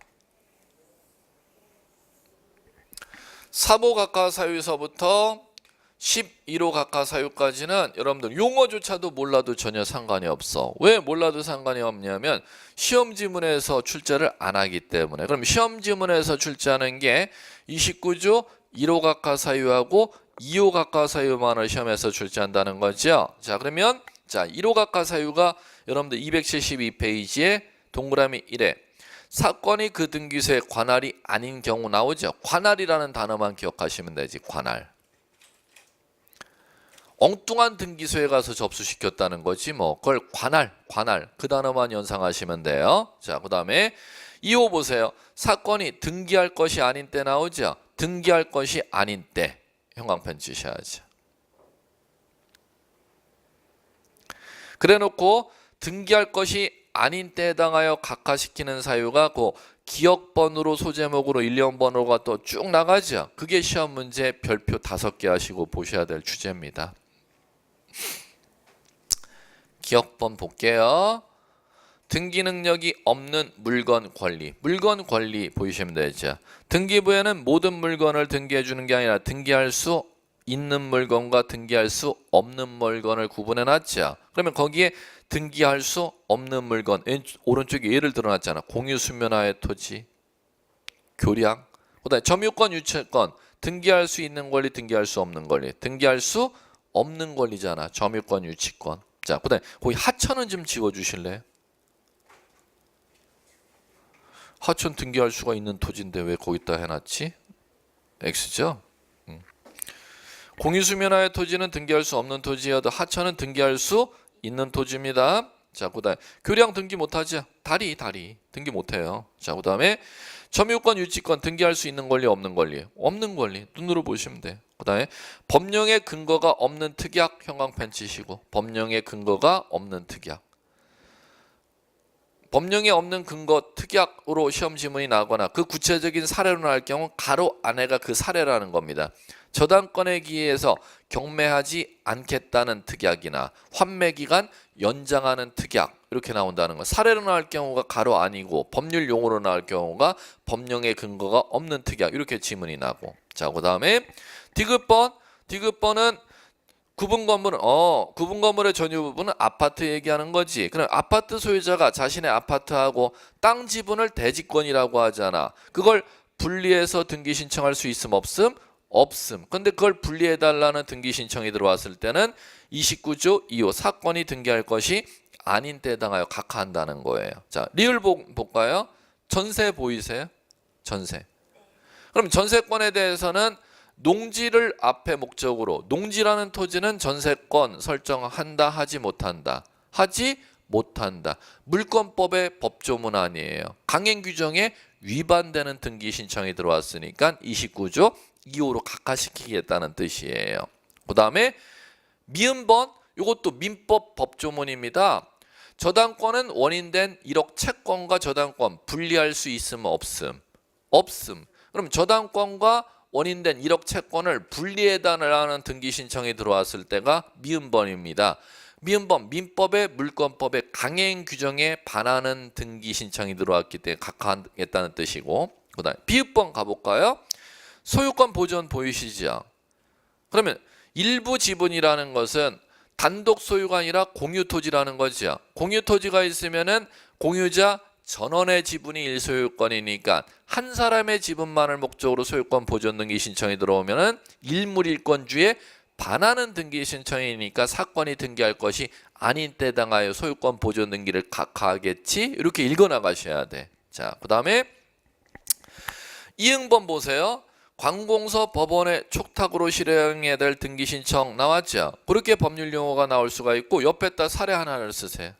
3호 각하 사유에서부터 11호 각하 사유까지는 여러분들 용어조차도 몰라도 전혀 상관이 없어. 왜 몰라도 상관이 없냐면 시험 지문에서 출제를 안 하기 때문에. 그럼 시험 지문에서 출제하는 게 29조 1호 각하 사유하고 2호 각하 사유만을 시험에서 출제한다는 거죠. 자, 그러면 자 1호 각하 사유가 여러분들 272페이지에 동그라미 1에 사건이 그 등기소의 관할이 아닌 경우 나오죠. 관할이라는 단어만 기억하시면 되지. 관할. 엉뚱한 등기소에 가서 접수시켰다는 거지 뭐. 그걸 관할 그 단어만 연상하시면 돼요. 자, 그 다음에 2호 보세요. 사건이 등기할 것이 아닌 때 나오죠. 등기할 것이 아닌 때 형광펜 치셔야죠. 그래 놓고 등기할 것이 아닌 때에 해당하여 각하시키는 사유가 그 기억번호로 소제목으로 1, 2번호가 또 쭉 나가죠. 그게 시험 문제 별표 5개 하시고 보셔야 될 주제입니다. 기억번 볼게요. 등기 능력이 없는 물건 권리. 물건 권리 보이시면 되죠. 등기부에는 모든 물건을 등기해 주는 게 아니라 등기할 수 있는 물건과 등기할 수 없는 물건을 구분해 놨죠. 그러면 거기에 등기할 수 없는 물건, 오른쪽에 예를 들어놨잖아. 공유 수면화의 토지, 교량, 그다음에 점유권, 유채권, 등기할 수 있는 권리, 등기할 수 없는 권리, 등기할 수 없는 권리잖아. 점유권, 유치권. 자, 그다음에 거기 하천은 좀 지워주실래요? 하천 등기할 수가 있는 토지인데 왜 거기다 해놨지? X죠? 공유수면화의 토지는 등기할 수 없는 토지여도 하천은 등기할 수 있는 토지입니다. 자, 그다음에 교량 등기 못하죠? 다리 등기 못해요. 자, 그다음에 점유권, 유치권 등기할 수 있는 권리, 없는 권리, 없는 권리 눈으로 보시면 돼. 그다음에 법령의 근거가 없는 특약 형광펜 치시고 법령의 근거가 없는 특약. 법령에 없는 근거 특약으로 시험 지문이 나거나 그 구체적인 사례로 나올 경우 가로 안에가 그 사례라는 겁니다. 저당권에 기해서 경매하지 않겠다는 특약이나 환매기간 연장하는 특약 이렇게 나온다는 거. 사례로 나올 경우가 가로 아니고 법률 용어로 나올 경우가 법령의 근거가 없는 특약 이렇게 지문이 나고. 자, 그 다음에 디귿번은 구분 건물의 전유 부분은 아파트 얘기하는 거지. 그럼 아파트 소유자가 자신의 아파트하고 땅 지분을 대지권이라고 하잖아. 그걸 분리해서 등기 신청할 수 있음 없음? 없음. 근데 그걸 분리해 달라는 등기 신청이 들어왔을 때는 29조 2호 사건이 등기할 것이 아닌 때 해당하여 각하한다는 거예요. 자, 리을 볼까요? 전세 보이세요? 전세. 그럼 전세권에 대해서는 농지를 앞에 목적으로 농지라는 토지는 전세권 설정한다 하지 못한다. 하지 못한다. 물권법의 법조문 아니에요. 강행 규정에 위반되는 등기 신청이 들어왔으니까 29조 2호로 각하시키겠다는 뜻이에요. 그 다음에 미음번 이것도 민법 법조문입니다. 저당권은 원인된 1억 채권과 저당권 분리할 수 있음 없음? 없음. 그럼 저당권과 원인된 1억 채권을 분리해달라는 등기 신청이 들어왔을 때가 미음번입니다. 미음번 민법의 물권법의 강행 규정에 반하는 등기 신청이 들어왔기 때문에 각하하겠다는 뜻이고, 그다음 비읍번 가볼까요? 소유권 보전 보이시죠? 그러면 일부 지분이라는 것은 단독 소유가 아니라 공유 토지라는 거죠. 공유 토지가 있으면은 공유자 전원의 지분이 일소유권이니까 한 사람의 지분만을 목적으로 소유권 보전 등기 신청이 들어오면은 일물일권주에 반하는 등기 신청이니까 사건이 등기할 것이 아닌 때 해당하여 소유권 보전 등기를 각하하겠지. 이렇게 읽어 나가셔야 돼. 자, 그다음에 이응번 보세요. 관공서 법원의 촉탁으로 실행해야 될 등기 신청 나왔죠. 그렇게 법률 용어가 나올 수가 있고 옆에다 사례 하나를 쓰세요.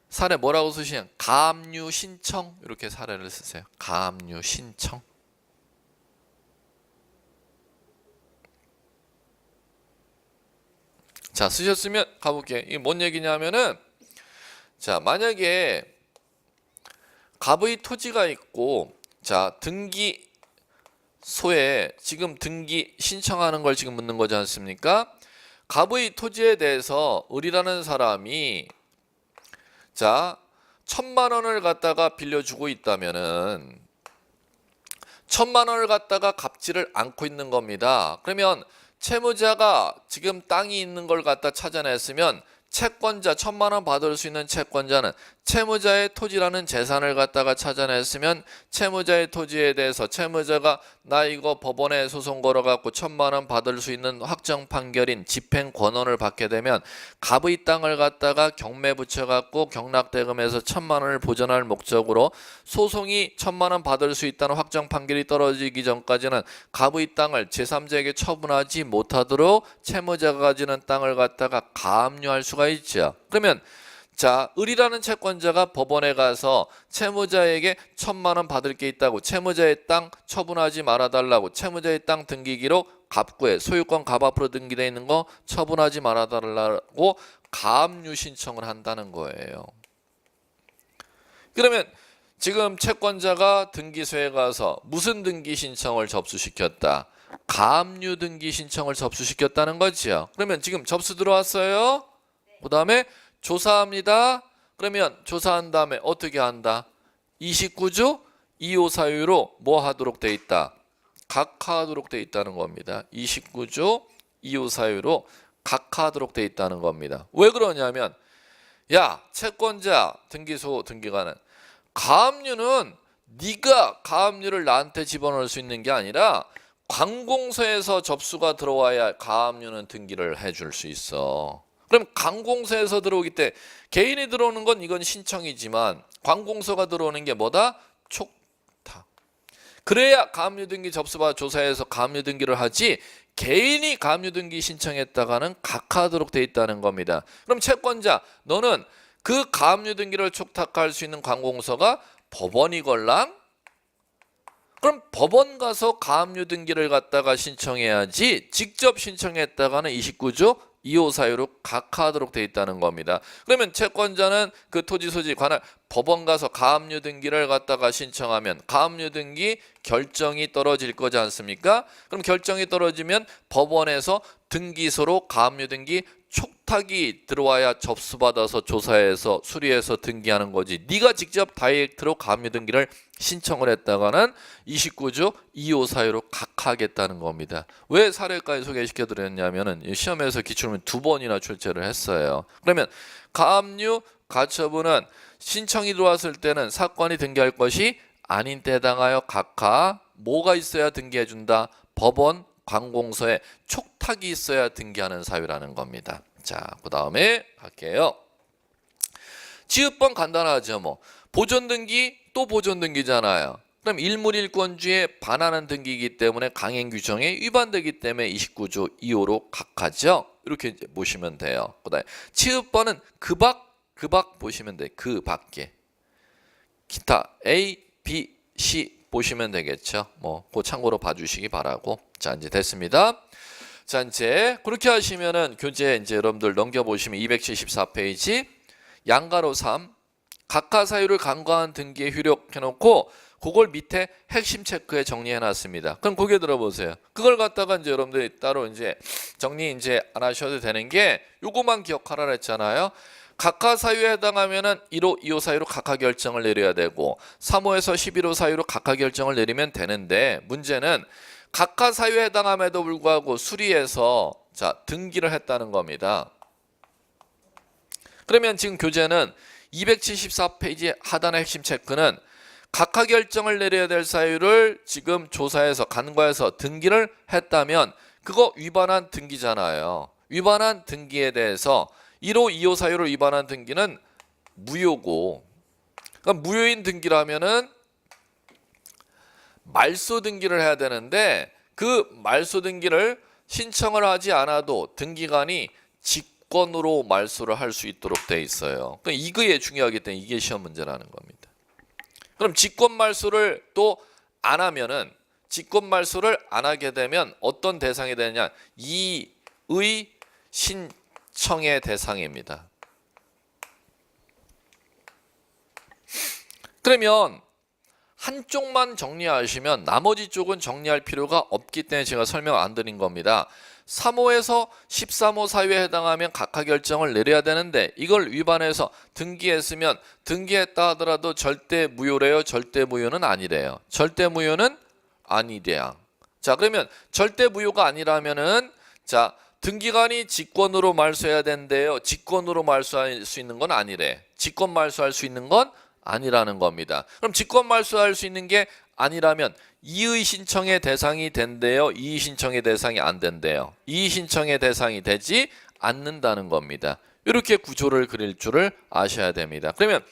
사례 뭐라고 쓰시냐? 가압류 신청 이렇게 사례를 쓰세요. 가압류 신청. 자, 쓰셨으면 가볼게요. 이게 뭔 얘기냐면은 자, 만약에 갑의 토지가 있고 자, 등기소에 지금 등기 신청하는 걸 지금 묻는 거지 않습니까? 갑의 토지에 대해서 을이라는 사람이 자, 1,000만 원을 갖다가 빌려주고 있다면은 1,000만 원을 갖다가 갚지를 않고 있는 겁니다. 그러면 채무자가 지금 땅이 있는 걸 갖다 찾아냈으면 채권자 1,000만 원 받을 수 있는 채권자는 채무자의 토지라는 재산을 갖다가 찾아냈으면 채무자의 토지에 대해서 채무자가 나 이거 법원에 소송 걸어갖고 1,000만 원 받을 수 있는 확정 판결인 집행 권한을 받게 되면 갑의 땅을 갖다가 경매 붙여갖고 경락대금에서 1,000만 원을 보전할 목적으로 소송이 1,000만 원 받을 수 있다는 확정 판결이 떨어지기 전까지는 갑의 땅을 제3자에게 처분하지 못하도록 채무자가 가지는 땅을 갖다가 가압류할 수가 있죠. 그러면 자, 을이라는 채권자가 법원에 가서 채무자에게 1,000만 원 받을 게 있다고 채무자의 땅 처분하지 말아달라고 채무자의 땅 등기기록 갑구에 소유권 갑 앞으로 등기되어 있는 거 처분하지 말아달라고 가압류 신청을 한다는 거예요. 그러면 지금 채권자가 등기소에 가서 무슨 등기 신청을 접수시켰다? 가압류 등기 신청을 접수시켰다는 거지요. 그러면 지금 접수 들어왔어요. 그 다음에 조사합니다. 그러면 조사한 다음에 어떻게 한다? 29조 2호 사유로 뭐 하도록 돼 있다? 각하하도록 돼 있다는 겁니다. 29조 2호 사유로 각하하도록 돼 있다는 겁니다. 왜 그러냐면 야, 채권자, 등기소, 등기관은 가압류는 네가 가압류를 나한테 집어넣을 수 있는 게 아니라 관공서에서 접수가 들어와야 가압류는 등기를 해줄 수 있어. 그럼 관공서에서 들어오기 때 개인이 들어오는 건 이건 신청이지만 관공서가 들어오는 게 뭐다? 촉탁. 그래야 가압류 등기 접수받아 조사해서 가압류 등기를 하지 개인이 가압류 등기 신청했다가는 각하하도록 돼 있다는 겁니다. 그럼 채권자 너는 그 가압류 등기를 촉탁할 수 있는 관공서가 법원이걸랑? 그럼 법원 가서 가압류 등기를 갖다가 신청해야지 직접 신청했다가는 29조 2호 사유로 각하하도록 돼 있다는 겁니다. 그러면 채권자는 그 토지 소지 관할 법원 가서 가압류 등기를 갖다가 신청하면 가압류 등기 결정이 떨어질 거지 않습니까? 그럼 결정이 떨어지면 법원에서 등기소로 가압류 등기 촉탁이 들어와야 접수받아서 조사해서 수리해서 등기하는 거지. 네가 직접 다이렉트로 가압류 등기를 신청을 했다가는 29조 2호 사유로 각하하겠다는 겁니다. 왜 사례까지 소개시켜 드렸냐면은 시험에서 기출문제 2번이나 출제를 했어요. 그러면 가압류 가처분은 신청이 들어왔을 때는 사건이 등기할 것이 아닌 때 해당하여 각하 뭐가 있어야 등기해 준다? 법원 관공서에 촉탁이 있어야 등기하는 사유라는 겁니다. 자, 그 다음에 갈게요. 지읒번 간단하죠. 뭐 보존등기 또 보존등기잖아요. 그럼 일물일권주에 반하는 등기이기 때문에 강행규정에 위반되기 때문에 29조 2호로 각하죠. 이렇게 이제 보시면 돼요. 그 다음에 치읒번은 그 밖 보시면 돼. 그 밖에 기타 A, B, C 보시면 되겠죠. 뭐 그 참고로 봐주시기 바라고. 자, 이제 됐습니다. 자, 이제 그렇게 하시면은 교재 이제 여러분들 넘겨보시면 274페이지 양가로 3 각하 사유를 간과한 등기에 효력해놓고 그걸 밑에 핵심 체크에 정리해놨습니다. 그럼 고개 들어보세요. 그걸 갖다가 이제 여러분들이 따로 이제 정리 이제 안 하셔도 되는 게 요거만 기억하라 했잖아요. 각하 사유에 해당하면은 1호, 2호 사유로 각하 결정을 내려야 되고 3호에서 11호 사유로 각하 결정을 내리면 되는데 문제는 각하 사유에 해당함에도 불구하고 수리해서 자 등기를 했다는 겁니다. 그러면 지금 교재는 274페이지 하단의 핵심 체크는 각하 결정을 내려야 될 사유를 지금 조사해서 간과해서 등기를 했다면 그거 위반한 등기잖아요. 위반한 등기에 대해서 1호, 2호 사유를 위반한 등기는 무효고, 그러니까 무효인 등기라면은 말소 등기를 해야 되는데 그 말소 등기를 신청을 하지 않아도 등기관이 직권으로 말소를 할 수 있도록 돼 있어요. 그러니까 이게 중요하기 때문에 이게 시험 문제라는 겁니다. 그럼 직권 말소를 또 안 하면은 직권 말소를 안 하게 되면 어떤 대상이 되느냐? 이의 신청의 대상입니다. 그러면 한쪽만 정리하시면 나머지 쪽은 정리할 필요가 없기 때문에 제가 설명 안 드린 겁니다. 3호에서 13호 사유에 해당하면 각하 결정을 내려야 되는데 이걸 위반해서 등기했으면 등기했다 하더라도 절대 무효래요? 절대 무효는 아니래요? 절대 무효는 아니래요. 자, 그러면 절대 무효가 아니라면은 자 등기관이 직권으로 말소해야 된대요. 직권으로 말소할 수 있는 건 아니래. 직권 말소할 수 있는 건 아니라는 겁니다. 그럼 직권 말소할 수 있는 게 아니라면 이의 신청의 대상이 된대요. 이의 신청의 대상이 안 된대요. 이의 신청의 대상이 되지 않는다는 겁니다. 이렇게 구조를 그릴 줄을 아셔야 됩니다. 그러면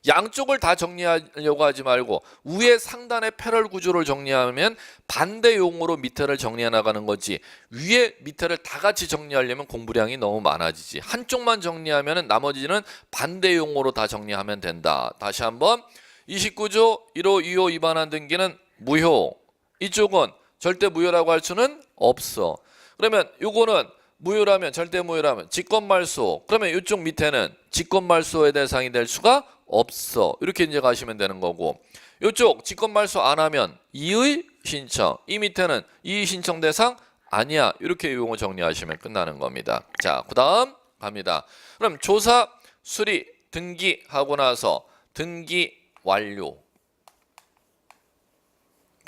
양쪽을 다 정리하려고 하지 말고 위에 상단의 패럴 구조를 정리하면 반대 용어로 밑에를 정리해 나가는 거지 위에 밑에를 다 같이 정리하려면 공부량이 너무 많아지지. 한쪽만 정리하면 나머지는 반대 용어로 다 정리하면 된다. 다시 한번 29조 1호 2호 위반한 등기는 무효. 이쪽은 절대 무효라고 할 수는 없어. 그러면 요거는 무효라면 절대 무효라면 직권말소. 그러면 이쪽 밑에는 직권말소의 대상이 될 수가 없어. 이렇게 이제 가시면 되는 거고, 이쪽 직권 말소 안 하면 이의 신청, 이 밑에는 이의 신청 대상 아니야. 이렇게 용어 정리하시면 끝나는 겁니다. 자, 그 다음 갑니다. 그럼 조사, 수리, 등기 하고 나서 등기 완료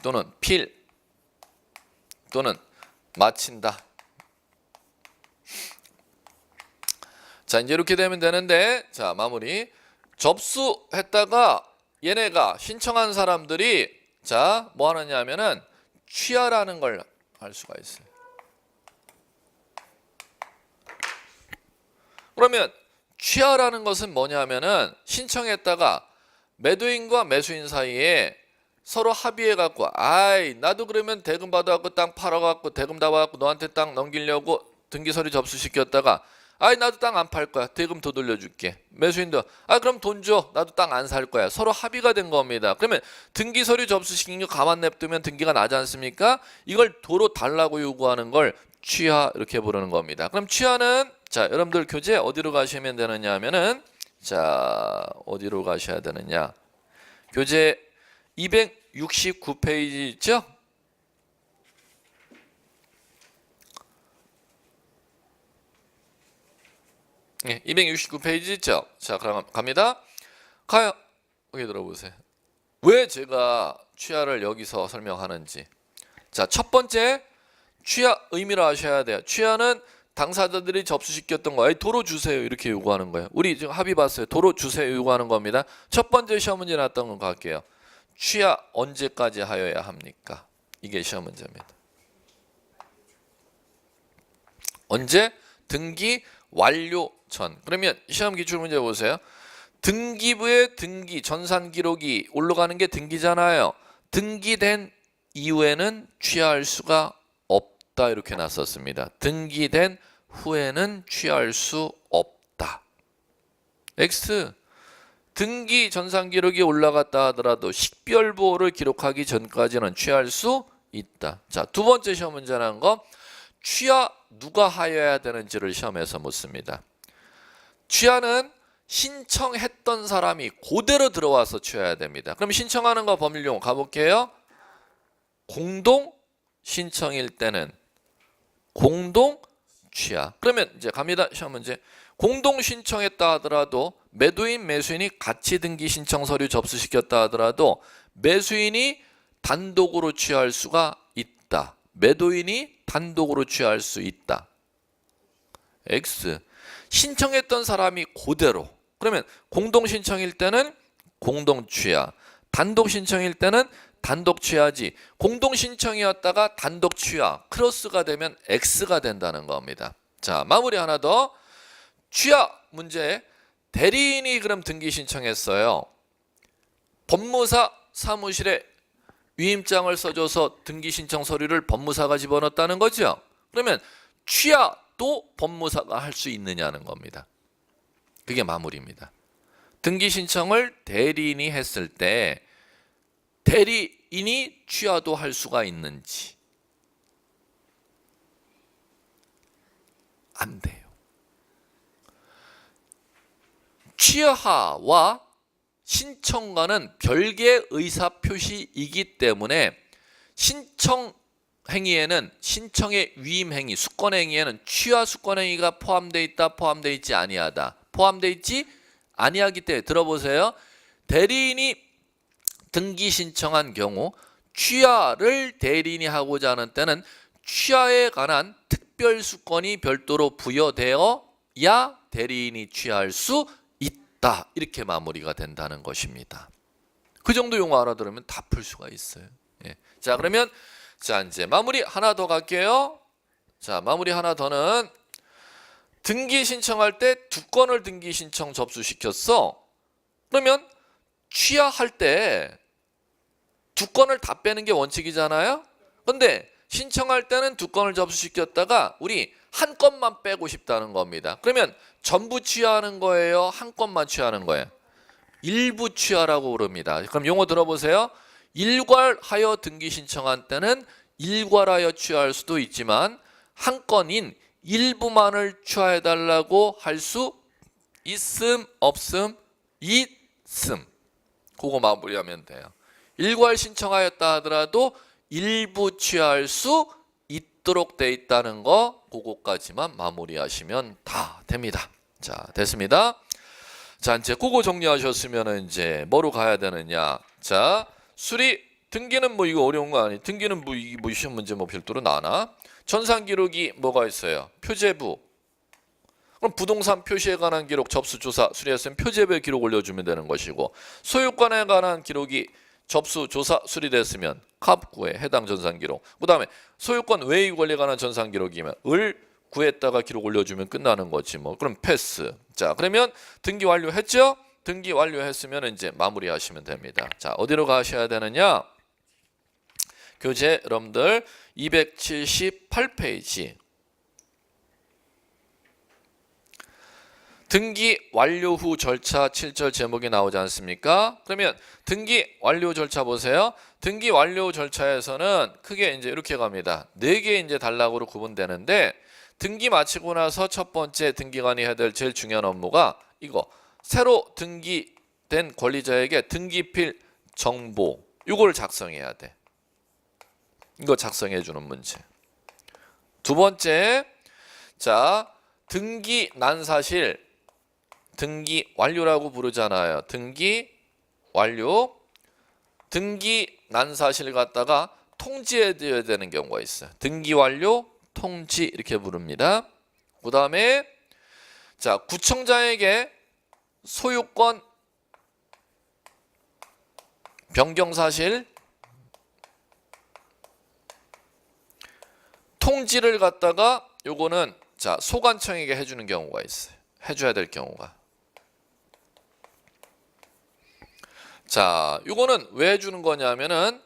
또는 필 또는 마친다. 자, 이제 이렇게 되면 되는데, 자, 마무리. 접수했다가 얘네가 신청한 사람들이 자, 뭐 하느냐 하면은 취하라는 걸 할 수가 있어요. 그러면 취하라는 것은 뭐냐 하면은 신청했다가 매도인과 매수인 사이에 서로 합의해 갖고, 아이 나도 그러면 대금 받아 갖고 땅 팔아 갖고 대금 다 받아 갖고 너한테 땅 넘기려고 등기 서류 접수시켰다가, 아이 나도 땅 안 팔 거야. 대금 더 돌려줄게. 매수인도, 아 그럼 돈 줘. 나도 땅 안 살 거야. 서로 합의가 된 겁니다. 그러면 등기 서류 접수시킨 거 가만 냅두면 등기가 나지 않습니까? 이걸 도로 달라고 요구하는 걸 취하 이렇게 부르는 겁니다. 그럼 취하는, 자 여러분들 교재 어디로 가시면 되느냐 하면은, 자 어디로 가셔야 되느냐, 교재 269페이지 있죠? 네, 269페이지 있죠? 자, 그럼 갑니다. 가요. 여기 들어보세요. 왜 제가 취하를 여기서 설명하는지. 자, 첫 번째 취하 의미를 아셔야 돼요. 취하는 당사자들이 접수시켰던 거, 도로 주세요 이렇게 요구하는 거예요. 우리 지금 합의 봤어요. 도로 주세요 요구하는 겁니다. 첫 번째 시험 문제 나왔던 거 갈게요. 취하 언제까지 하여야 합니까? 이게 시험 문제입니다. 언제? 등기 완료 전. 그러면 시험 기출 문제 보세요. 등기부의 등기 전산 기록이 올라가는 게 등기잖아요. 등기된 이후에는 취하할 수가 없다 이렇게 놨었습니다. 등기된 후에는 취하할 수 없다. X. 등기 전산 기록이 올라갔다 하더라도 식별보호를 기록하기 전까지는 취하할 수 있다. 자, 두 번째 시험 문제라는 거, 취하 누가 하여야 되는지를 시험에서 묻습니다. 취하는 신청했던 사람이 그대로 들어와서 취해야 됩니다. 그럼 신청하는 거 법률용 가볼게요. 공동 신청일 때는 공동 취하. 그러면 이제 갑니다. 시험 문제. 공동 신청했다 하더라도 매도인 매수인이 같이 등기 신청 서류 접수시켰다 하더라도 매수인이 단독으로 취할 수가 있다. 매도인이 단독으로 취할 수 있다. X. 신청했던 사람이 그대로. 그러면 공동 신청일 때는 공동 취하, 단독 신청일 때는 단독 취하지. 공동 신청이었다가 단독 취하, 크로스가 되면 X가 된다는 겁니다. 자, 마무리 하나 더. 취하 문제. 대리인이 그럼 등기 신청했어요. 법무사 사무실에 위임장을 써줘서 등기 신청 서류를 법무사가 집어넣었다는 거죠. 그러면 취하도 법무사가 할 수 있느냐는 겁니다. 그게 마무리입니다. 등기 신청을 대리인이 했을 때 대리인이 취하도 할 수가 있는지. 안 돼요. 취하와 신청과는 별개의 의사표시이기 때문에 신청 행위에는, 신청의 위임 행위, 수권 행위에는 취하 수권 행위가 포함되어 있다, 포함되어 있지 아니하다. 포함되어 있지 아니하기 때문에 들어보세요. 대리인이 등기 신청한 경우 취하를 대리인이 하고자 하는 때는 취하에 관한 특별 수권이 별도로 부여되어야 대리인이 취하할 수 있다. 이렇게 마무리가 된다는 것입니다. 그 정도 용어 알아들으면 다 풀 수가 있어요. 예. 자, 그러면 자 이제 마무리 하나 더 갈게요. 자, 마무리 하나 더는 등기 신청할 때 두 건을 등기 신청 접수시켰어. 그러면 취하할 때 두 건을 다 빼는 게 원칙이잖아요. 근데 신청할 때는 두 건을 접수시켰다가 우리 한 건만 빼고 싶다는 겁니다. 그러면 전부 취하는 거예요? 한 건만 취하는 거예요? 일부 취하라고 부릅니다. 그럼 용어 들어보세요. 일괄하여 등기 신청한 때는 일괄하여 취하할 수도 있지만 한 건인 일부만을 취하해달라고 할 수 있음 없음? 했음. 그거 마무리하면 돼요. 일괄 신청하였다 하더라도 일부 취하할 수 있도록 돼 있다는 거 그거까지만 마무리하시면 다 됩니다. 자, 됐습니다. 자, 이제 그거 정리하셨으면 이제 뭐로 가야 되느냐? 자, 수리 등기는 뭐 이거 어려운 거 아니? 등기는 뭐 이게 뭐 시험 문제 뭐 별도로 나나? 전산 기록이 뭐가 있어요? 표제부. 그럼 부동산 표시에 관한 기록 접수 조사 수리했으면 표제부에 기록 올려주면 되는 것이고, 소유권에 관한 기록이 접수 조사 수리됐으면 갑구에 해당 전산 기록. 그다음에 소유권 외의 권리에 관한 전산 기록이면 을 구에다가 기록 올려주면 끝나는 거지 뭐. 그럼 패스. 자, 그러면 등기 완료했죠? 등기 완료했으면 이제 마무리하시면 됩니다. 자, 어디로 가셔야 되느냐? 교재 여러분들 278페이지. 등기 완료 후 절차 7절 제목이 나오지 않습니까? 그러면 등기 완료 절차 보세요. 등기 완료 절차에서는 크게 이제 이렇게 갑니다. 4개 이제 단락으로 구분되는데, 등기 마치고 나서 첫 번째 등기관이 해야 될 제일 중요한 업무가 이거 새로 등기된 권리자에게 등기필 정보 이걸 작성해야 돼. 이거 작성해 주는 문제. 두 번째, 자, 등기 난 사실 등기 완료라고 부르잖아요. 등기 완료. 등기 난 사실 갖다가 통지해 드려야 되는 경우가 있어요. 등기 완료 통지 이렇게 부릅니다. 그 다음에 자, 구청장에게 소유권 변경 사실 통지를 갖다가 요거는 자, 소관청에게 해주는 경우가 있어요. 해줘야 될 경우가. 자, 요거는 왜 해주는 거냐면은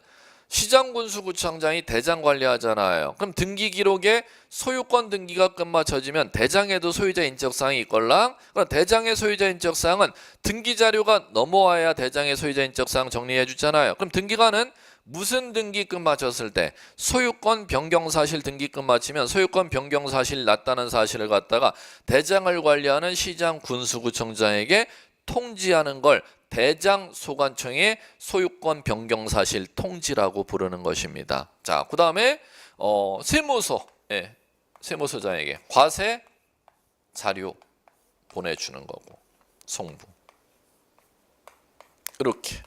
시장군수구청장이 대장 관리하잖아요. 그럼 등기 기록에 소유권 등기가 끝마쳐지면 대장에도 소유자 인적사항이 있걸랑. 그럼 대장의 소유자 인적사항은 등기 자료가 넘어와야 대장의 소유자 인적사항 정리해 주잖아요. 그럼 등기관은 무슨 등기 끝마쳤을 때 소유권 변경 사실 등기 끝마치면 소유권 변경 사실 났다는 사실을 갖다가 대장을 관리하는 시장군수구청장에게 통지하는 걸 대장 소관청의 소유권 변경 사실 통지라고 부르는 것입니다. 자, 그 다음에 세무서, 세무서장에게 과세 자료 보내주는 거고, 송부. 이렇게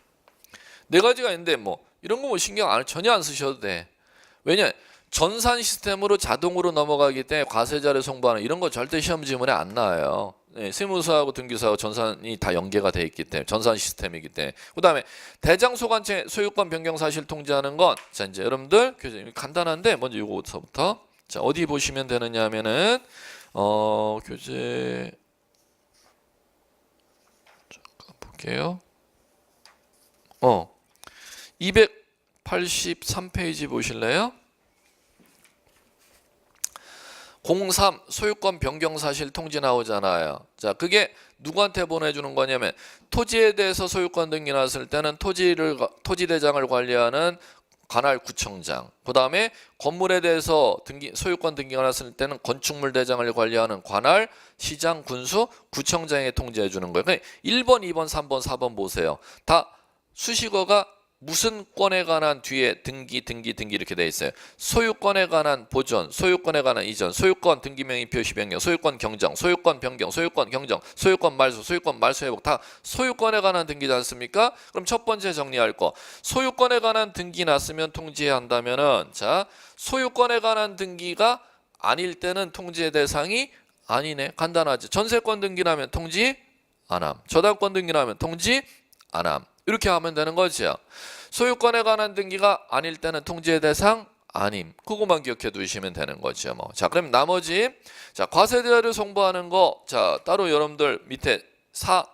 4가지가 있는데 뭐 이런 거 뭐 신경 전혀 안 쓰셔도 돼. 왜냐? 전산 시스템으로 자동으로 넘어가기 때문에 과세자료 송부하는 이런 거 절대 시험 지문에 안 나와요. 세무서하고 등기소하고 전산이 다 연계가 돼 있기 때문에, 전산 시스템이기 때문에. 그다음에 대장 소관청 소유권 변경 사실 통지하는 건 자, 이제 여러분들 교재 간단한데 먼저 요거부터 자, 어디 보시면 되느냐 하면은 교재 잠깐 볼게요. 283페이지 보실래요? 03 소유권 변경 사실 통지 나오잖아요. 자, 그게 누구한테 보내주는 거냐면 토지에 대해서 소유권 등기 났을 때는 토지 대장을 관리하는 관할 구청장, 그 다음에 건물에 대해서 소유권 등기가 났을 때는 건축물 대장을 관리하는 관할 시장 군수 구청장에 통지해 주는 거예요. 그러니까 1번, 2번, 3번, 4번 보세요. 다 수식어가 무슨 권에 관한 뒤에 등기 이렇게 돼 있어요. 소유권에 관한 보존, 소유권에 관한 이전, 소유권 등기 명의 표시 변경, 소유권 경정, 소유권 변경, 소유권 경정, 소유권 말소, 소유권 말소 회복 다 소유권에 관한 등기지 않습니까? 그럼 첫 번째 정리할 거, 소유권에 관한 등기 났으면 통지해야 한다면은 자, 소유권에 관한 등기가 아닐 때는 통지의 대상이 아니네. 간단하지. 전세권 등기 나면 통지 안 함. 저당권 등기 나면 통지 안 함. 이렇게 하면 되는 거죠. 소유권에 관한 등기가 아닐 때는 통지의 대상 아님. 그것만 기억해 두시면 되는 거죠. 뭐. 자, 그럼 나머지 자, 과세자료 송부하는 거 자, 따로 여러분들 밑에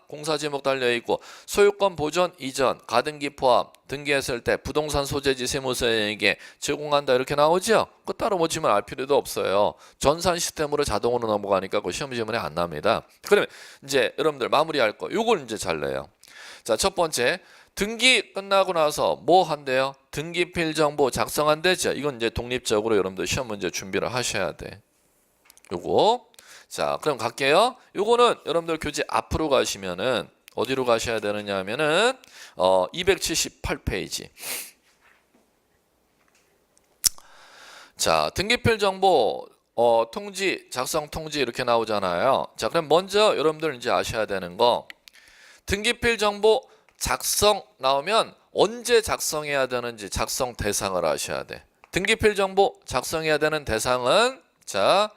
공사 제목 달려 있고 소유권 보존 이전 가등기 포함 등기했을 때 부동산 소재지 세무서에게 제공한다 이렇게 나오죠. 그거 따로 못 치면 알 필요도 없어요. 전산 시스템으로 자동으로 넘어가니까 그 시험 지문에 안 납니다. 그러면 이제 여러분들 마무리할 거 요걸 이제 잘 내요. 자, 첫 번째 등기 끝나고 나서 뭐 한대요? 등기필 정보 작성한대죠. 이건 이제 독립적으로 여러분들 시험 문제 준비를 하셔야 돼. 요거. 자, 그럼 갈게요. 요거는 여러분들 교재 앞으로 가시면은 어디로 가셔야 되느냐 하면은 278페이지. 자, 등기필 정보 통지, 작성 통지 이렇게 나오잖아요. 자, 그럼 먼저 여러분들 이제 아셔야 되는 거, 등기필 정보 작성 나오면 언제 작성해야 되는지 작성 대상을 아셔야 돼. 등기필 정보 작성해야 되는 대상은 자,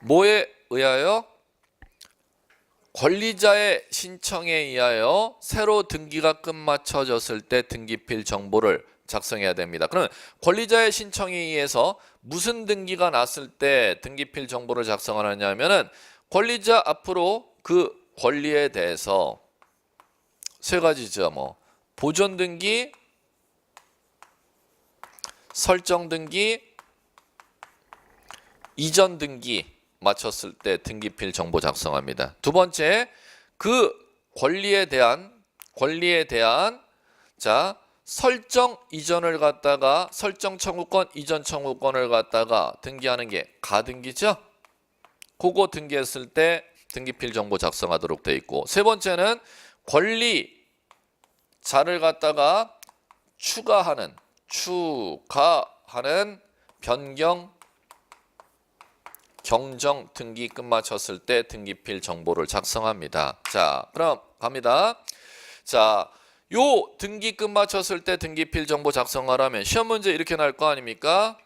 뭐에 의하여? 권리자의 신청에 의하여 새로 등기가 끝마쳐졌을 때 등기필 정보를 작성해야 됩니다. 그러면 권리자의 신청에 의해서 무슨 등기가 났을 때 등기필 정보를 작성하느냐 하면은 권리자 앞으로 그 권리에 대해서 세 가지죠. 뭐 보존 등기, 설정 등기, 이전 등기 마쳤을 때 등기필 정보 작성합니다. 두 번째, 그 권리에 대한 자, 설정 이전을 갖다가 설정 청구권, 이전 청구권을 갖다가 등기하는 게 가등기죠. 그거 등기했을 때 등기필 정보 작성하도록 돼 있고, 세 번째는 권리자를 갖다가 추가하는 변경, 경정 등기 끝마쳤을 때 등기필 정보를 작성합니다. 자, 그럼 갑니다. 자, 요 등기 끝마쳤을 때 등기필 정보 작성하라면 시험 문제 이렇게 날 거 아닙니까?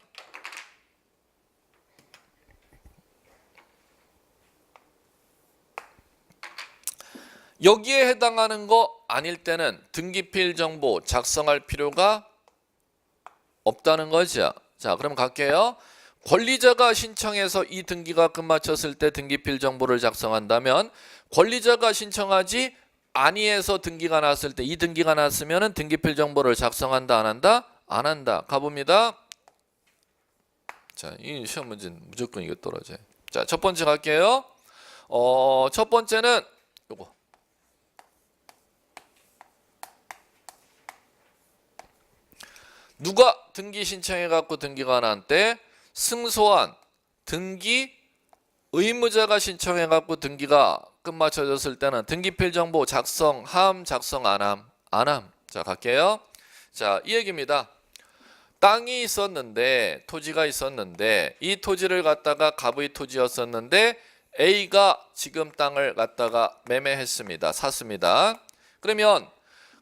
여기에 해당하는 거 아닐 때는 등기필 정보 작성할 필요가 없다는 거죠. 자, 그럼 갈게요. 권리자가 신청해서 이 등기가 끝마쳤을 때 등기필 정보를 작성한다면, 권리자가 신청하지 아니해서 등기가 났을 때, 이 등기가 났으면 등기필 정보를 작성한다 안 한다? 안 한다. 가봅니다. 자, 이 시험 문제는 무조건 이거 떨어져요. 자, 첫 번째 갈게요. 첫 번째는 요거. 누가 등기 신청해 갖고 등기가 난 때 승소한 등기 의무자가 신청해 갖고 등기가 끝마쳐졌을 때는 등기필 정보 작성함, 작성 안함? 안함. 자, 갈게요. 자, 이 얘기입니다. 땅이 있었는데, 토지가 있었는데, 이 토지를 갖다가 갑의 토지였었는데 A가 지금 땅을 갖다가 매매했습니다. 샀습니다. 그러면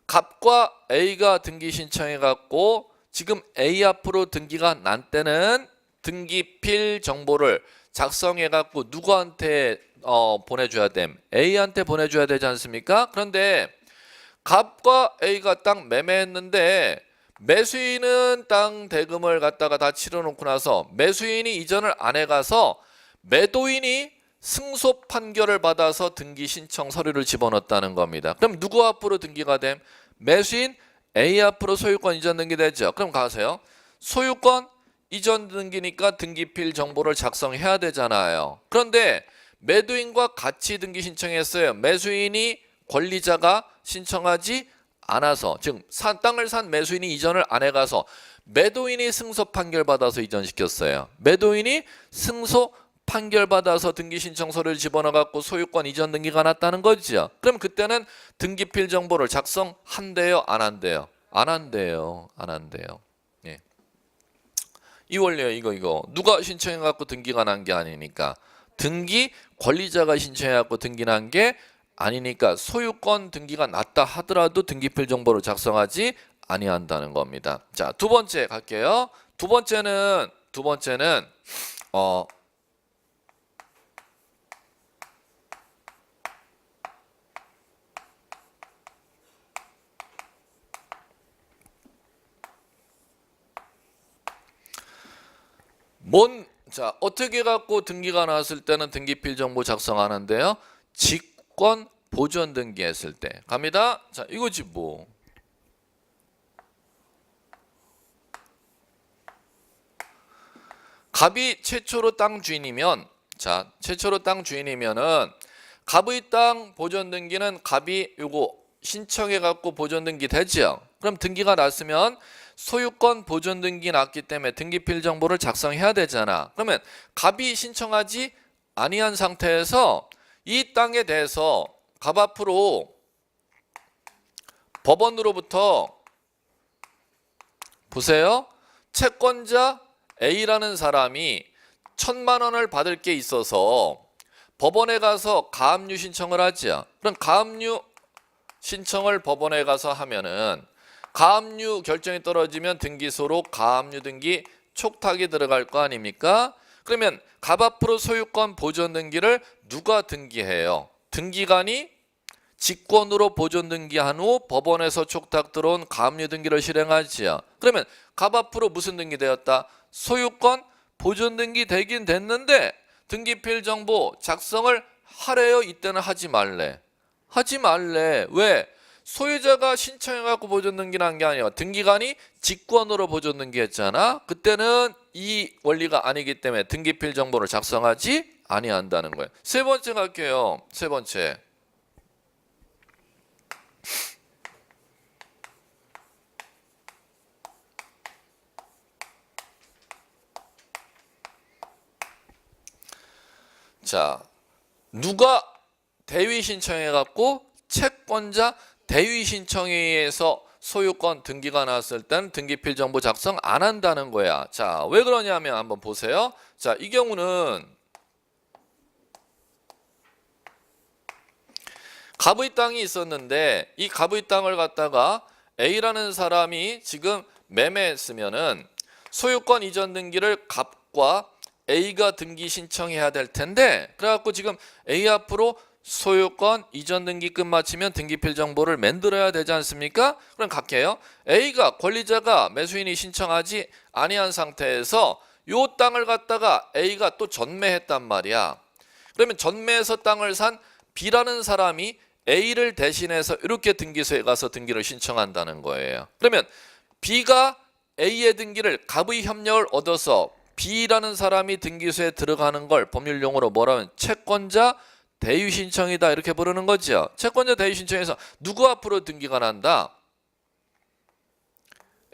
갑과 A가 등기 신청해 갖고 지금 A 앞으로 등기가 난 때는 등기필 정보를 작성해 갖고 누구한테 보내줘야 됨? A한테 보내줘야 되지 않습니까? 그런데 갑과 A가 땅 매매했는데 매수인은 땅 대금을 갖다가 다 치러놓고 나서 매수인이 이전을 안 해가서 매도인이 승소 판결을 받아서 등기 신청 서류를 집어넣었다는 겁니다. 그럼 누구 앞으로 등기가 됨? 매수인 A 앞으로 소유권 이전 등기 되죠. 그럼 가세요. 소유권 이전 등기니까 등기필 정보를 작성해야 되잖아요. 그런데 매도인과 같이 등기 신청했어요. 매수인이 권리자가 신청하지 않아서, 즉 땅을 산 매수인이 이전을 안 해가서 매도인이 승소 판결 받아서 이전시켰어요. 매도인이 승소 판결 받아서 등기 신청 서류를 집어넣어 갖고 소유권 이전 등기가 났다는 거죠. 그럼 그때는 등기필 정보를 작성한대요, 안 한대요? 안 한대요. 안 한대요. 예. 이 원리예요. 이거 누가 신청해 갖고 등기가 난 게 아니니까, 등기 권리자가 신청해 갖고 등기 난 게 아니니까 소유권 등기가 났다 하더라도 등기필 정보를 작성하지 아니한다는 겁니다. 자, 두 번째 갈게요. 두 번째는 자, 어떻게 갖고 등기가 나왔을 때는 등기필 정보 작성하는데요? 직권 보존 등기했을 때. 갑니다. 자, 이거지 뭐. 갑이 최초로 땅 주인이면, 자, 최초로 땅 주인이면은 갑의 땅 보존 등기는 갑이 요거 신청해 갖고 보존 등기 되죠. 그럼 등기가 났으면 소유권 보존 등기 났기 때문에 등기필 정보를 작성해야 되잖아. 그러면 갑이 신청하지 아니한 상태에서 이 땅에 대해서 갑 앞으로 법원으로부터 보세요. 채권자 A라는 사람이 1,000만 원을 받을 게 있어서 법원에 가서 가압류 신청을 하죠. 그럼 가압류 신청을 법원에 가서 하면은 가압류 결정이 떨어지면 등기소로 가압류 등기 촉탁이 들어갈 거 아닙니까? 그러면 갑 앞으로 소유권 보존 등기를 누가 등기해요? 등기관이 직권으로 보존 등기한 후 법원에서 촉탁 들어온 가압류 등기를 실행하지요. 그러면 갑 앞으로 무슨 등기 되었다? 소유권 보존 등기 되긴 됐는데 등기필 정보 작성을 하래요? 이때는 하지 말래. 하지 말래. 왜? 소유자가 신청해갖고 보존 등기를 한 게 아니라 등기관이 직권으로 보존 등기했잖아. 그때는 이 원리가 아니기 때문에 등기필 정보를 작성하지 아니한다는 거예요. 세 번째 갈게요. 세 번째. 자, 누가 대위 신청해갖고 채권자 대위 신청에 의해서 소유권 등기가 나왔을 땐 등기필 정보 작성 안 한다는 거야. 자, 왜 그러냐면 한번 보세요. 자, 이 경우는 갑의 땅이 있었는데 이 갑의 땅을 갖다가 A라는 사람이 지금 매매했으면은 소유권 이전 등기를 갑과 A가 등기 신청해야 될 텐데 그래갖고 지금 A 앞으로 소유권 이전 등기 끝마치면 등기필 정보를 만들어야 되지 않습니까? 그럼 갈게요. A가 권리자가 매수인이 신청하지 아니한 상태에서 요 땅을 갖다가 A가 또 전매했단 말이야. 그러면 전매해서 땅을 산 B라는 사람이 A를 대신해서 이렇게 등기소에 가서 등기를 신청한다는 거예요. 그러면 B가 A의 등기를 갑의 협력을 얻어서 B라는 사람이 등기소에 들어가는 걸 법률용어로 뭐라 하면 채권자 대위 신청이다 이렇게 부르는 거죠. 채권자 대위 신청에서 누구 앞으로 등기가 난다?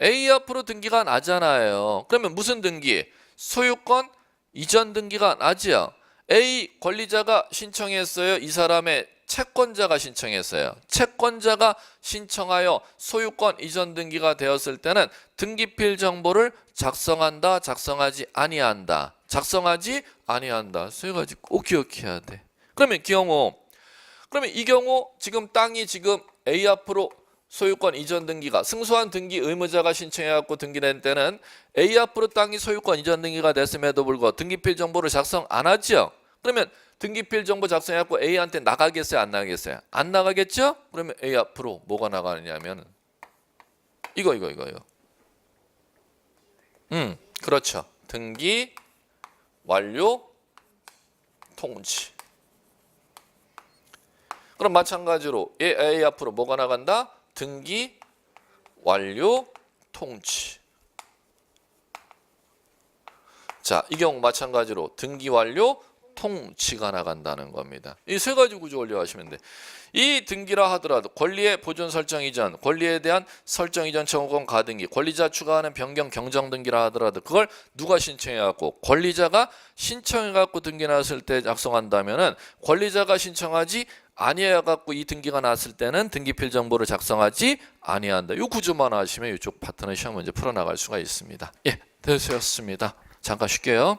A 앞으로 등기가 나잖아요. 그러면 무슨 등기? 소유권 이전 등기가 나지요. A 권리자가 신청했어요. 이 사람의 채권자가 신청했어요. 채권자가 신청하여 소유권 이전 등기가 되었을 때는 등기필 정보를 작성한다, 작성하지 아니한다. 작성하지 아니한다. 세 가지 꼭 기억해야 돼. 그러면 이 경우 지금 땅이 지금 A 앞으로 소유권 이전 등기가 승소한 등기 의무자가 신청해갖고 등기된 때는 A 앞으로 땅이 소유권 이전 등기가 됐음에도 불구하고 등기필 정보를 작성 안 하죠. 그러면 등기필 정보 작성해갖고 A한테 나가겠어요? 안 나가겠어요? 안 나가겠죠? 그러면 A 앞으로 뭐가 나가느냐면 이거요. 그렇죠. 등기 완료 통지. 그럼 마찬가지로 A 앞으로 뭐가 나간다? 등기 완료 통지. 자, 이 경우 마찬가지로 등기 완료 통지가 나간다는 겁니다. 이 세 가지 구조 원리 하시면 돼. 이 등기라 하더라도 권리의 보존 설정 이전, 권리에 대한 설정 이전 청구권 가등기, 권리자 추가하는 변경 경정 등기라 하더라도 그걸 누가 신청해갖고 권리자가 신청해갖고 등기 나왔을 때 작성한다면은 권리자가 신청하지 아니해갖고 이 등기가 났을 때는 등기필 정보를 작성하지 아니한다. 이 구조만 하시면 이쪽 파트는 시험 문제 풀어나갈 수가 있습니다. 예, 되셨습니다. 잠깐 쉴게요.